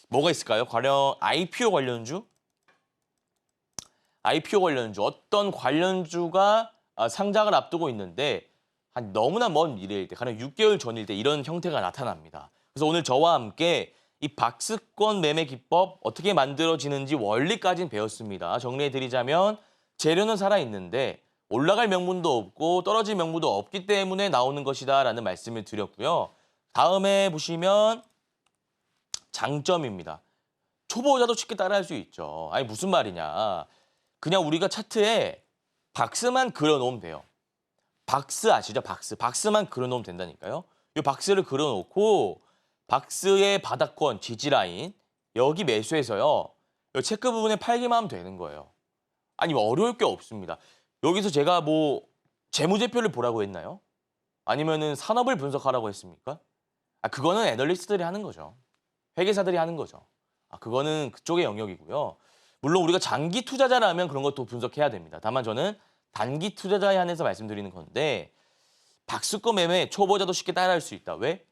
뭐가 있을까요? 과연 IPO 관련주? IPO 관련주, 어떤 관련주가 상장을 앞두고 있는데 너무나 먼 미래일 때, 가령 6개월 전일 때 이런 형태가 나타납니다. 그래서 오늘 저와 함께 이 박스권 매매 기법 어떻게 만들어지는지 원리까지는 배웠습니다. 정리해드리자면 재료는 살아있는데 올라갈 명분도 없고 떨어질 명분도 없기 때문에 나오는 것이다라는 말씀을 드렸고요. 다음에 보시면 장점입니다. 초보자도 쉽게 따라할 수 있죠. 무슨 말이냐. 그냥 우리가 차트에 박스만 그려놓으면 돼요. 박스 아시죠? 박스만 그려놓으면 된다니까요. 이 박스를 그려놓고 박스의 바닥권, 지지라인 여기 매수해서요. 이 체크 부분에 팔기만 하면 되는 거예요. 어려울 게 없습니다. 여기서 제가 재무제표를 보라고 했나요? 아니면은 산업을 분석하라고 했습니까? 그거는 애널리스트들이 하는 거죠. 회계사들이 하는 거죠. 그거는 그쪽의 영역이고요. 물론 우리가 장기 투자자라면 그런 것도 분석해야 됩니다. 다만 저는 단기 투자자에 한해서 말씀드리는 건데 박스권 매매 초보자도 쉽게 따라할 수 있다. 왜?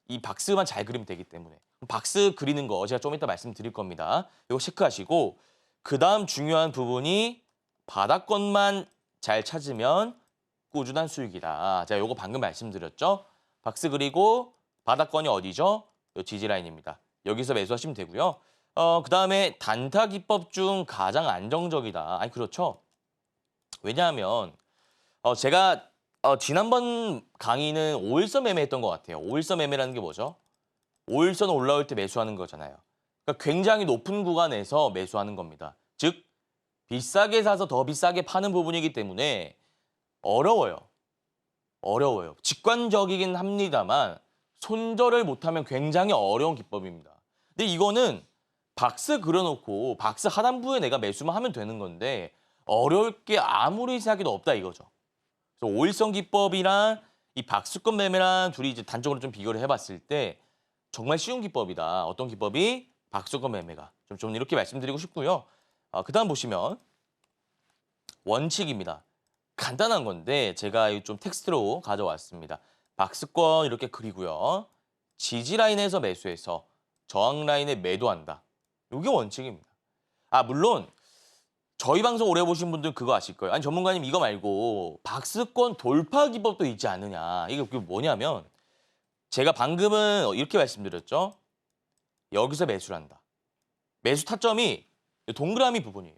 이 박스만 잘 그리면 되기 때문에. 박스 그리는 거 제가 좀 이따 말씀드릴 겁니다. 이거 체크하시고 그다음 중요한 부분이 바닥권만 잘 찾으면 꾸준한 수익이다. 제가 요거 방금 말씀드렸죠. 박스 그리고 바닥권이 어디죠? 요 지지라인입니다. 여기서 매수하시면 되고요. 그다음에 단타 기법 중 가장 안정적이다. 그렇죠. 왜냐하면 제가 지난번 강의는 5일선 매매했던 것 같아요. 5일선 매매라는 게 뭐죠? 5일선 올라올 때 매수하는 거잖아요. 그러니까 굉장히 높은 구간에서 매수하는 겁니다. 즉 비싸게 사서 더 비싸게 파는 부분이기 때문에 어려워요. 직관적이긴 합니다만 손절을 못하면 굉장히 어려운 기법입니다. 근데 이거는 박스 그려놓고 박스 하단부에 내가 매수만 하면 되는 건데 어려울 게 아무리 생각해도 없다 이거죠. 그래서 5일선 기법이랑 이 박스권 매매랑 둘이 이제 단적으로 좀 비교를 해봤을 때 정말 쉬운 기법이다. 어떤 기법이? 박스권 매매가. 좀 이렇게 말씀드리고 싶고요. 그다음 보시면 원칙입니다. 간단한 건데 제가 좀 텍스트로 가져왔습니다. 박스권 이렇게 그리고요. 지지 라인에서 매수해서 저항 라인에 매도한다. 이게 원칙입니다. 물론 저희 방송 오래 보신 분들 그거 아실 거예요. 아니 전문가님 이거 말고 박스권 돌파 기법도 있지 않느냐. 이게 그게 뭐냐면 제가 방금은 이렇게 말씀드렸죠. 여기서 매수를 한다. 매수 타점이 동그라미 부분이에요.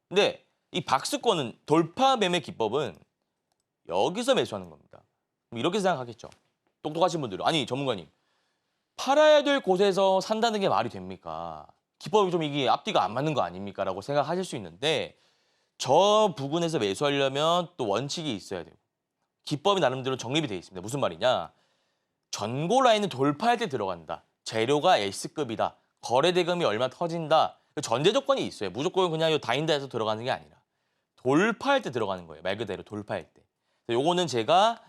근데 이 박스권은 돌파 매매 기법은 여기서 매수하는 겁니다. 그럼 이렇게 생각하겠죠. 똑똑하신 분들은. 아니 전문가님. 팔아야 될 곳에서 산다는 게 말이 됩니까? 기법이 좀 이게 앞뒤가 안 맞는 거 아닙니까? 라고 생각하실 수 있는데 저 부분에서 매수하려면 또 원칙이 있어야 되고 기법이 나름대로 정립이 되어 있습니다. 무슨 말이냐? 전고 라인을 돌파할 때 들어간다. 재료가 S급이다. 거래 대금이 얼마 터진다. 전제 조건이 있어요. 무조건 그냥 다인다 해서 들어가는 게 아니라 돌파할 때 들어가는 거예요. 말 그대로 돌파할 때. 요거는 제가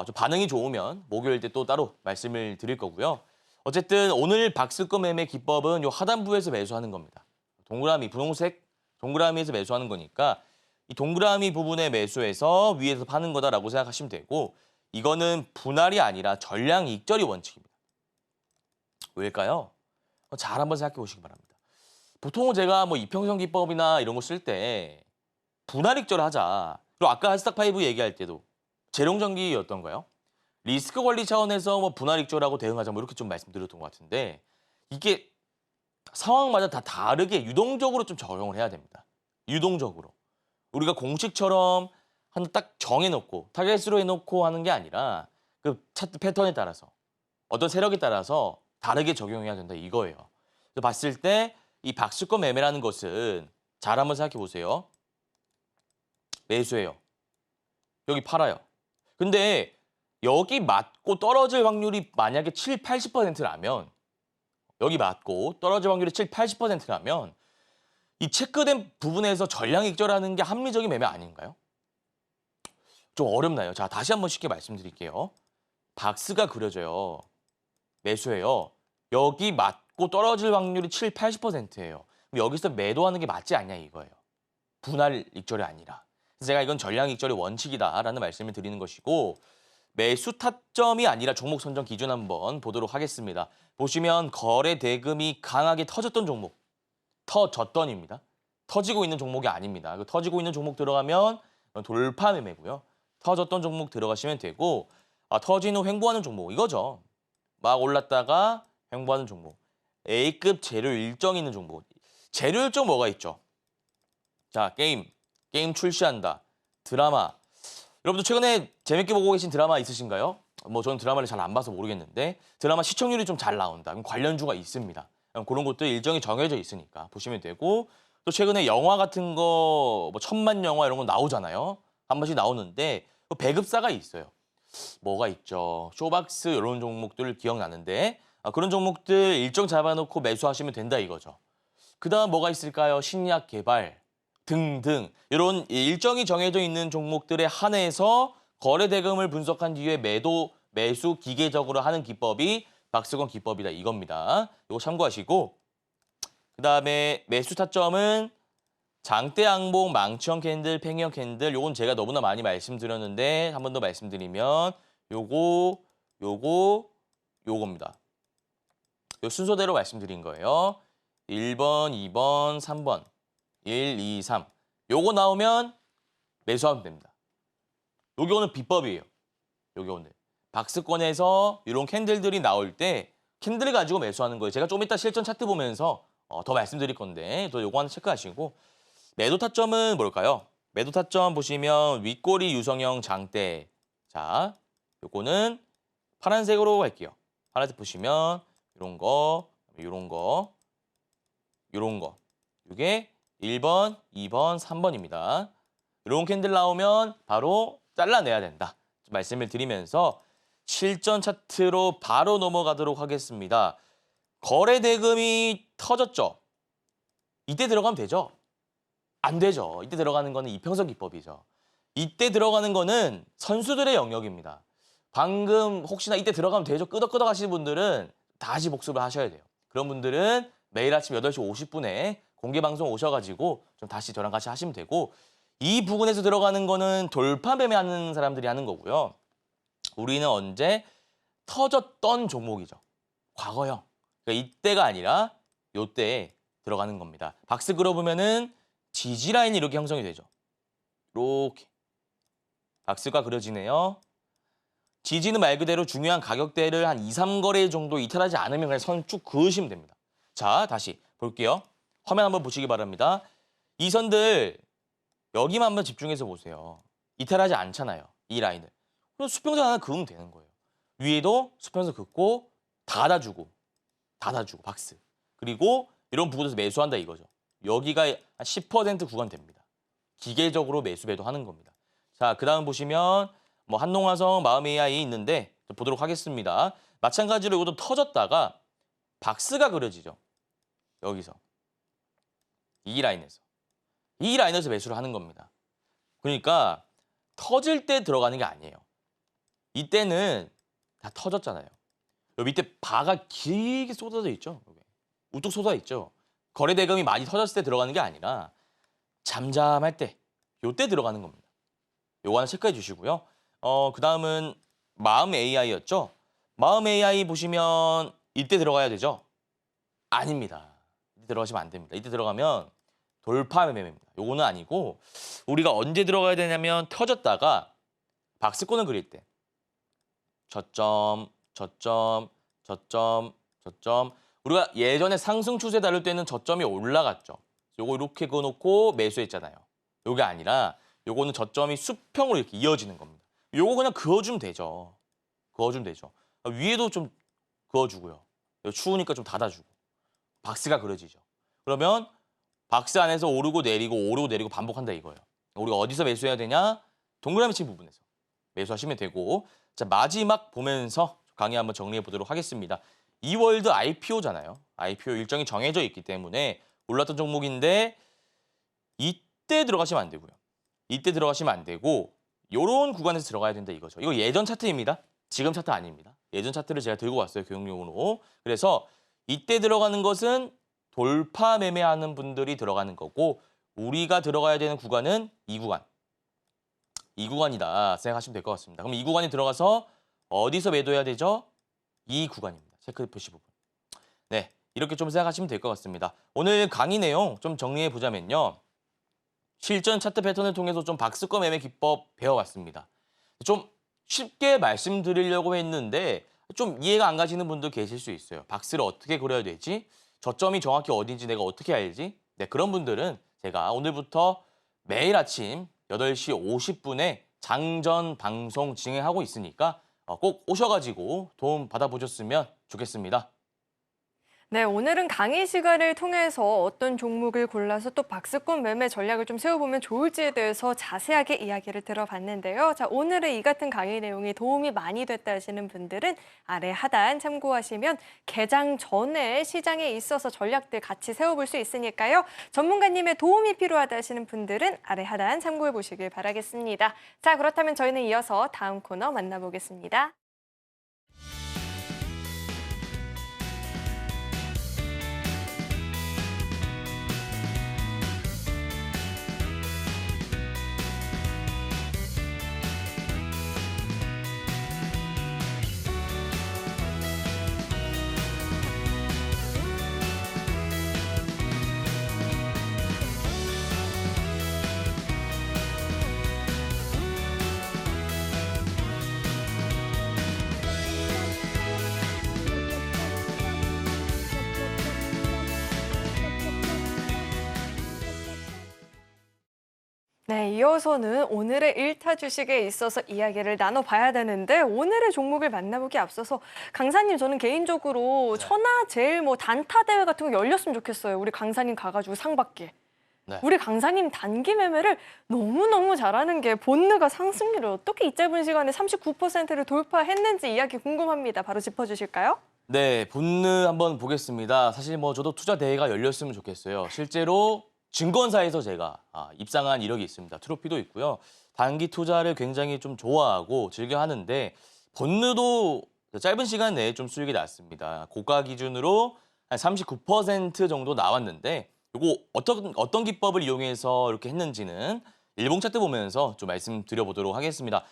좀 반응이 좋으면 목요일 때 또 따로 말씀을 드릴 거고요. 어쨌든 오늘 박스권 매매 기법은 요 하단부에서 매수하는 겁니다. 동그라미, 분홍색 동그라미에서 매수하는 거니까 이 동그라미 부분에 매수해서 위에서 파는 거다라고 생각하시면 되고 이거는 분할이 아니라 전량 익절이 원칙입니다. 왜일까요? 잘 한번 생각해 보시기 바랍니다. 보통은 제가 뭐 이평선 기법이나 이런 거 쓸 때 분할 익절을 하자. 그리고 아까 하스닥5 얘기할 때도 재룡전기였던가요? 리스크 관리 차원에서 뭐 분할 익절하고 대응하자 뭐 이렇게 좀 말씀드렸던 것 같은데 이게 상황마다 다 다르게 유동적으로 좀 적용을 해야 됩니다. 유동적으로. 우리가 공식처럼 한 딱 정해놓고 타겟으로 해놓고 하는 게 아니라 그 차트 패턴에 따라서 어떤 세력에 따라서 다르게 적용해야 된다 이거예요. 그래서 봤을 때 이 박스권 매매라는 것은 잘 한번 생각해 보세요. 매수해요. 여기 팔아요. 근데 여기 맞고 떨어질 확률이 만약에 7, 80%라면 여기 맞고 떨어질 확률이 7, 80%라면 이 체크된 부분에서 전량 익절하는 게 합리적인 매매 아닌가요? 좀 어렵나요? 자, 다시 한번 쉽게 말씀드릴게요. 박스가 그려져요. 매수해요. 여기 맞고 떨어질 확률이 7, 80%예요. 그럼 여기서 매도하는 게 맞지 않냐 이거예요. 분할 익절이 아니라. 그래서 제가 이건 전량 익절의 원칙이다라는 말씀을 드리는 것이고 매수 타점이 아니라 종목 선정 기준 한번 보도록 하겠습니다. 보시면 거래 대금이 강하게 터졌던 종목, 터졌던입니다. 터지고 있는 종목이 아닙니다. 그 터지고 있는 종목 들어가면 돌파 매매고요. 터졌던 종목 들어가시면 되고 터진 후 횡보하는 종목 이거죠. 막 올랐다가 횡보하는 종목. A급 재료 일정 있는 종목. 재료 일정 뭐가 있죠? 자, 게임 출시한다. 드라마. 여러분들 최근에 재밌게 보고 계신 드라마 있으신가요? 뭐 저는 드라마를 잘 안 봐서 모르겠는데 드라마 시청률이 좀 잘 나온다. 그럼 관련주가 있습니다. 그런 것도 일정이 정해져 있으니까 보시면 되고 또 최근에 영화 같은 거 뭐 천만 영화 이런 거 나오잖아요. 한 번씩 나오는데 배급사가 있어요. 뭐가 있죠? 쇼박스 이런 종목들 기억나는데 그런 종목들 일정 잡아놓고 매수하시면 된다 이거죠. 그다음 뭐가 있을까요? 신약 개발 등등 이런 일정이 정해져 있는 종목들에 한해서 거래 대금을 분석한 뒤에 매수 기계적으로 하는 기법이 박스권 기법이다 이겁니다. 이거 참고하시고 그다음에 매수 타점은 장대 양봉, 망치형 캔들, 팽이형 캔들 요건 제가 너무나 많이 말씀드렸는데 한 번 더 말씀드리면 요겁니다. 요 순서대로 말씀드린 거예요. 1번, 2번, 3번. 1, 2, 3. 요거 나오면 매수하면 됩니다. 요게 오늘 비법이에요. 요게 오늘. 박스권에서 이런 캔들들이 나올 때 캔들을 가지고 매수하는 거예요. 제가 좀 이따 실전 차트 보면서 더 말씀드릴 건데 또 요거 하나 체크하시고 매도 타점은 뭘까요? 매도 타점 보시면 윗꼬리 유성형 장대. 자, 요거는 파란색으로 할게요. 파란색 보시면 요런 거. 요게 1번, 2번, 3번입니다. 이런 캔들 나오면 바로 잘라내야 된다. 말씀을 드리면서 실전 차트로 바로 넘어가도록 하겠습니다. 거래 대금이 터졌죠? 이때 들어가면 되죠? 안 되죠. 이때 들어가는 거는 이평선 기법이죠. 이때 들어가는 거는 선수들의 영역입니다. 방금 혹시나 이때 들어가면 되죠? 끄덕끄덕 하시는 분들은 다시 복습을 하셔야 돼요. 그런 분들은 매일 아침 8시 50분에 공개 방송 오셔가지고 좀 다시 저랑 같이 하시면 되고 이 부근에서 들어가는 거는 돌파 매매하는 사람들이 하는 거고요. 우리는 언제 터졌던 종목이죠. 과거형. 그러니까 이때가 아니라 요때에 들어가는 겁니다. 박스 그려보면은 지지 라인이 이렇게 형성이 되죠. 이렇게 박스가 그려지네요. 지지는 말 그대로 중요한 가격대를 한 2, 3거래 정도 이탈하지 않으면 그냥 선 쭉 그으시면 됩니다. 자, 다시 볼게요. 화면 한번 보시기 바랍니다. 이 선들 여기만 한번 집중해서 보세요. 이탈하지 않잖아요. 이 라인을. 그럼 수평선 하나 그으면 되는 거예요. 위에도 수평선 긋고 닫아주고 박스. 그리고 이런 부분에서 매수한다 이거죠. 여기가 한 10% 구간 됩니다. 기계적으로 매수 매도하는 겁니다. 자, 그다음 보시면 뭐 한농화성, 마음 AI 있는데 보도록 하겠습니다. 마찬가지로 이것도 터졌다가 박스가 그려지죠. 여기서. 이 라인에서 매수를 하는 겁니다. 그러니까 터질 때 들어가는 게 아니에요. 이때는 다 터졌잖아요. 여기 밑에 바가 길게 쏟아져 있죠. 우뚝 쏟아 있죠. 거래 대금이 많이 터졌을 때 들어가는 게 아니라 잠잠할 때, 요때 들어가는 겁니다. 요거 하나 체크해 주시고요. 그다음은 마음 AI였죠. 마음 AI 보시면 이때 들어가야 되죠? 아닙니다. 이때 들어가시면 안 됩니다. 이때 들어가면 돌파 매매입니다. 요거는 아니고 우리가 언제 들어가야 되냐면 터졌다가 박스권을 그릴 때 저점, 저점, 저점, 저점. 우리가 예전에 상승 추세 다룰 때는 저점이 올라갔죠. 요거 이렇게 그어놓고 매수했잖아요. 요게 아니라 요거는 저점이 수평으로 이렇게 이어지는 겁니다. 요거 그냥 그어주면 되죠. 위에도 좀 그어주고요. 추우니까 좀 닫아주고. 박스가 그려지죠. 그러면 박스 안에서 오르고 내리고 반복한다 이거예요. 우리가 어디서 매수해야 되냐? 동그라미 친 부분에서 매수하시면 되고. 자, 마지막 보면서 강의 한번 정리해 보도록 하겠습니다. 이월드 IPO잖아요. IPO 일정이 정해져 있기 때문에 올랐던 종목인데 이때 들어가시면 안 되고요. 이때 들어가시면 안 되고 요런 구간에서 들어가야 된다 이거죠. 이거 예전 차트입니다. 지금 차트 아닙니다. 예전 차트를 제가 들고 왔어요. 교육용으로. 그래서 이때 들어가는 것은 돌파 매매하는 분들이 들어가는 거고 우리가 들어가야 되는 구간은 이 구간. 이 구간이다 생각하시면 될 것 같습니다. 그럼 이 구간에 들어가서 어디서 매도해야 되죠? 이 구간입니다. 체크 표시 부분. 네, 이렇게 좀 생각하시면 될 것 같습니다. 오늘 강의 내용 좀 정리해 보자면요. 실전 차트 패턴을 통해서 좀 박스권 매매 기법 배워왔습니다. 좀 쉽게 말씀드리려고 했는데 좀 이해가 안 가시는 분도 계실 수 있어요. 박스를 어떻게 그려야 되지? 저점이 정확히 어딘지 내가 어떻게 알지? 네, 그런 분들은 제가 오늘부터 매일 아침 8시 50분에 장전 방송 진행하고 있으니까 꼭 오셔가지고 도움 받아보셨으면 좋겠습니다. 네, 오늘은 강의 시간을 통해서 어떤 종목을 골라서 또 박스권 매매 전략을 좀 세워보면 좋을지에 대해서 자세하게 이야기를 들어봤는데요. 자, 오늘의 이 같은 강의 내용이 도움이 많이 됐다 하시는 분들은 아래 하단 참고하시면 개장 전에 시장에 있어서 전략들 같이 세워볼 수 있으니까요. 전문가님의 도움이 필요하다 하시는 분들은 아래 하단 참고해 보시길 바라겠습니다. 자, 그렇다면 저희는 이어서 다음 코너 만나보겠습니다. 네, 이어서는 오늘의 1타 주식에 있어서 이야기를 나눠봐야 되는데 오늘의 종목을 만나보기 앞서서 강사님 저는 개인적으로 천하제일 뭐 단타 대회 같은 거 열렸으면 좋겠어요. 우리 강사님 가가지고 상 받게. 네. 우리 강사님 단기 매매를 너무너무 잘하는 게 본느가 상승률을 어떻게 이 짧은 시간에 39%를 돌파했는지 이야기 궁금합니다. 바로 짚어주실까요? 네, 본느 한번 보겠습니다. 사실 뭐 저도 투자 대회가 열렸으면 좋겠어요. 실제로 증권사에서 제가 입상한 이력이 있습니다. 트로피도 있고요. 단기 투자를 굉장히 좀 좋아하고 즐겨 하는데 본느도 짧은 시간 내에 좀 수익이 났습니다. 고가 기준으로 한 39% 정도 나왔는데 이거 어떤 기법을 이용해서 이렇게 했는지는 일봉 차트 보면서 좀 말씀드려보도록 하겠습니다.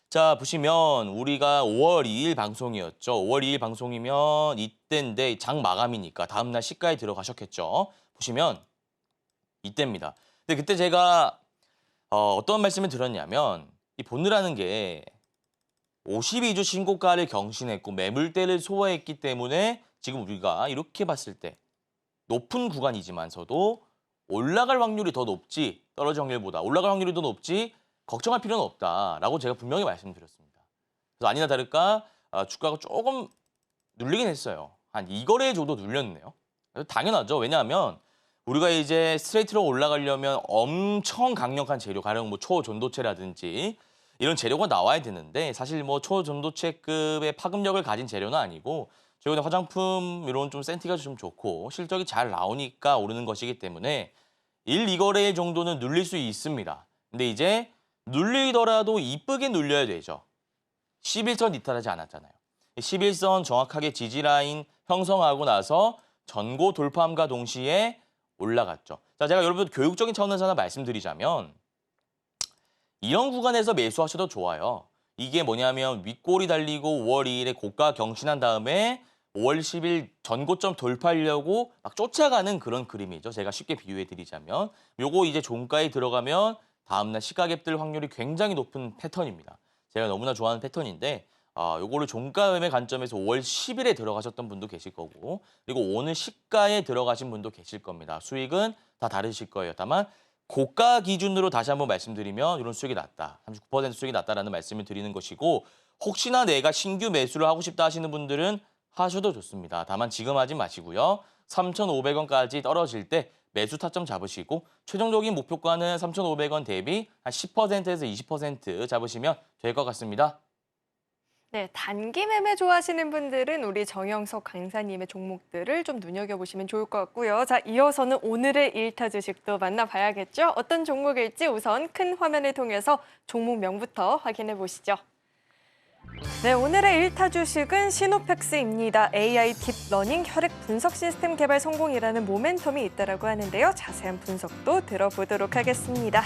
자, 보시면 우리가 5월 2일 방송이었죠. 5월 2일 방송이면 이때인데 장 마감이니까 다음날 시가에 들어가셨겠죠. 보시면 이때입니다. 근데 그때 제가 어떤 말씀을 드렸냐면 이 본느라는 게 52주 신고가를 경신했고 매물대를 소화했기 때문에 지금 우리가 이렇게 봤을 때 높은 구간이지만서도 올라갈 확률이 더 높지 떨어질 확률보다 올라갈 확률이 더 높지 걱정할 필요는 없다라고 제가 분명히 말씀드렸습니다. 그래서 아니나 다를까 주가가 조금 눌리긴 했어요. 한 2거래 정도 눌렸네요. 당연하죠. 왜냐하면 우리가 이제 스트레이트로 올라가려면 엄청 강력한 재료, 가령 뭐 초전도체라든지 이런 재료가 나와야 되는데 사실 뭐 초전도체급의 파급력을 가진 재료는 아니고 최근에 화장품 이런 좀 센티가 좀 좋고 실적이 잘 나오니까 오르는 것이기 때문에 1, 2거래 정도는 눌릴 수 있습니다. 근데 이제 눌리더라도 이쁘게 눌려야 되죠. 11선 이탈하지 않았잖아요. 11선 정확하게 지지라인 형성하고 나서 전고 돌파함과 동시에 올라갔죠. 자, 제가 여러분 교육적인 차원에서 하나 말씀드리자면 이런 구간에서 매수하셔도 좋아요. 이게 뭐냐면 윗골이 달리고 5월 2일에 고가 경신한 다음에 5월 10일 전고점 돌파하려고 막 쫓아가는 그런 그림이죠. 제가 쉽게 비유해 드리자면 요거 이제 종가에 들어가면 다음날 시가갭 들 확률이 굉장히 높은 패턴입니다. 제가 너무나 좋아하는 패턴인데 요거를 종가 매매 관점에서 5월 10일에 들어가셨던 분도 계실 거고 그리고 오늘 시가에 들어가신 분도 계실 겁니다. 수익은 다 다르실 거예요. 다만 고가 기준으로 다시 한번 말씀드리면 이런 수익이 났다. 39% 수익이 났다라는 말씀을 드리는 것이고 혹시나 내가 신규 매수를 하고 싶다 하시는 분들은 하셔도 좋습니다. 다만 지금 하지 마시고요. 3,500원까지 떨어질 때 매수 타점 잡으시고 최종적인 목표가는 3,500원 대비 한 10%에서 20% 잡으시면 될 것 같습니다. 네, 단기 매매 좋아하시는 분들은 우리 정영석 강사님의 종목들을 좀 눈여겨보시면 좋을 것 같고요. 자, 이어서는 오늘의 1타 주식도 만나봐야겠죠? 어떤 종목일지 우선 큰 화면을 통해서 종목명부터 확인해 보시죠. 네, 오늘의 1타 주식은 시노펙스입니다. AI 딥러닝 혈액 분석 시스템 개발 성공이라는 모멘텀이 있다고 하는데요. 자세한 분석도 들어보도록 하겠습니다.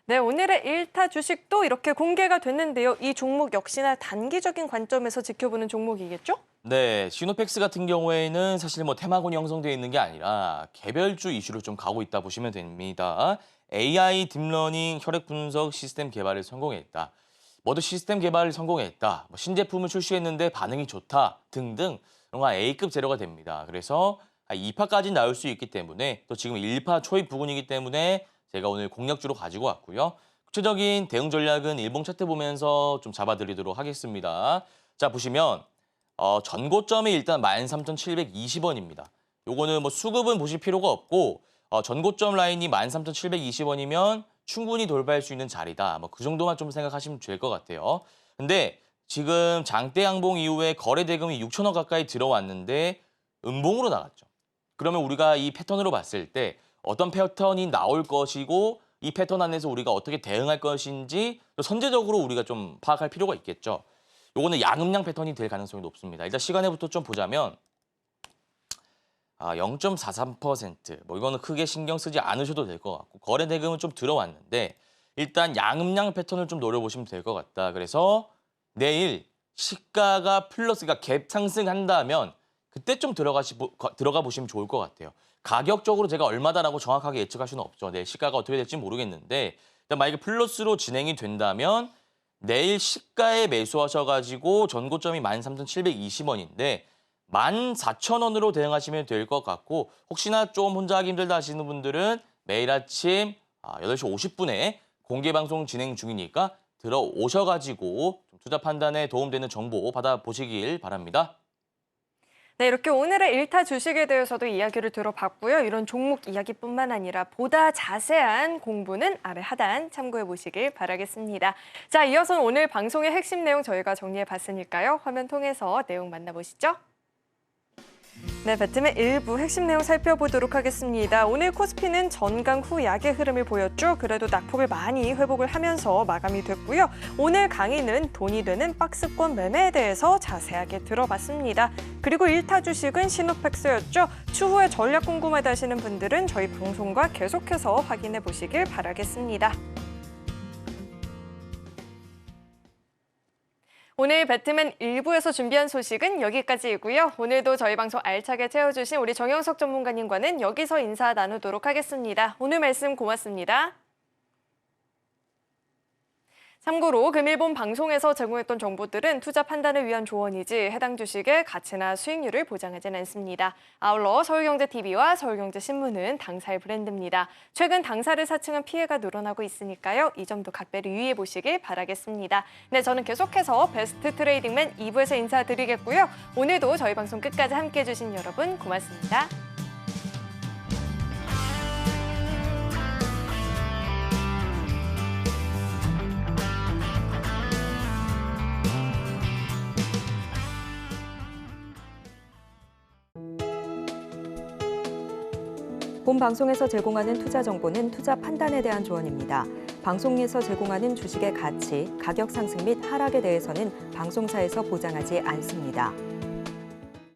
네, 오늘의 1타 주식도 이렇게 공개가 됐는데요. 이 종목 역시나 단기적인 관점에서 지켜보는 종목이겠죠? 네, 시노펙스 같은 경우에는 사실 뭐 테마군이 형성되어 있는 게 아니라 개별주 이슈로 좀 가고 있다 보시면 됩니다. AI 딥러닝 혈액 분석 시스템 개발을 성공했다. 모두 시스템 개발을 성공했다. 뭐 신제품을 출시했는데 반응이 좋다 등등 이런 거 A급 재료가 됩니다. 그래서 2파까지 나올 수 있기 때문에 또 지금 1파 초입 부근이기 때문에 제가 오늘 공략주로 가지고 왔고요. 구체적인 대응 전략은 일봉 차트 보면서 좀 잡아드리도록 하겠습니다. 자, 보시면 전고점이 일단 13,720원입니다. 요거는 뭐 수급은 보실 필요가 없고 전고점 라인이 13,720원이면 충분히 돌파할 수 있는 자리다. 뭐 그 정도만 좀 생각하시면 될 것 같아요. 근데 지금 장대 양봉 이후에 거래 대금이 6천억 가까이 들어왔는데 음봉으로 나갔죠. 그러면 우리가 이 패턴으로 봤을 때 어떤 패턴이 나올 것이고 이 패턴 안에서 우리가 어떻게 대응할 것인지 선제적으로 우리가 좀 파악할 필요가 있겠죠. 요거는 양음량 패턴이 될 가능성이 높습니다. 일단 시간에부터 좀 보자면 0.43%, 뭐 이거는 크게 신경 쓰지 않으셔도 될 것 같고 거래 대금은 좀 들어왔는데 일단 양음량 패턴을 좀 노려보시면 될 것 같다. 그래서 내일 시가가 플러스가 갭 상승한다면 그때 좀 들어가 보시면 좋을 것 같아요. 가격적으로 제가 얼마다라고 정확하게 예측할 수는 없죠. 내일 시가가 어떻게 될지 모르겠는데 일단 만약에 플러스로 진행이 된다면 내일 시가에 매수하셔가지고 전고점이 13,720원인데 14,000원으로 대응하시면 될 것 같고 혹시나 좀 혼자 하기 힘들다 하시는 분들은 매일 아침 8시 50분에 공개 방송 진행 중이니까 들어오셔가지고 좀 투자 판단에 도움되는 정보 받아보시길 바랍니다. 네, 이렇게 오늘의 1타 주식에 대해서도 이야기를 들어봤고요. 이런 종목 이야기뿐만 아니라 보다 자세한 공부는 아래 하단 참고해 보시길 바라겠습니다. 자, 이어서는 오늘 방송의 핵심 내용 저희가 정리해 봤으니까요. 화면 통해서 내용 만나보시죠. 네, 배트맨 일부 핵심 내용 살펴보도록 하겠습니다. 오늘 코스피는 전강 후 약의 흐름을 보였죠. 그래도 낙폭을 많이 회복을 하면서 마감이 됐고요. 오늘 강의는 돈이 되는 박스권 매매에 대해서 자세하게 들어봤습니다. 그리고 1타 주식은 시노팩스였죠. 추후에 전략 궁금하다 하시는 분들은 저희 방송과 계속해서 확인해 보시길 바라겠습니다. 오늘 배트맨 1부에서 준비한 소식은 여기까지이고요. 오늘도 저희 방송 알차게 채워주신 우리 정영석 전문가님과는 여기서 인사 나누도록 하겠습니다. 오늘 말씀 고맙습니다. 참고로 금일본 방송에서 제공했던 정보들은 투자 판단을 위한 조언이지 해당 주식의 가치나 수익률을 보장하지는 않습니다. 아울러 서울경제TV와 서울경제신문은 당사의 브랜드입니다. 최근 당사를 사칭한 피해가 늘어나고 있으니까요. 이 점도 각별히 유의해 보시길 바라겠습니다. 네, 저는 계속해서 베스트 트레이딩맨 2부에서 인사드리겠고요. 오늘도 저희 방송 끝까지 함께해 주신 여러분 고맙습니다. 본 방송에서 제공하는 투자 정보는 투자 판단에 대한 조언입니다. 방송에서 제공하는 주식의 가치, 가격 상승 및 하락에 대해서는 방송사에서 보장하지 않습니다.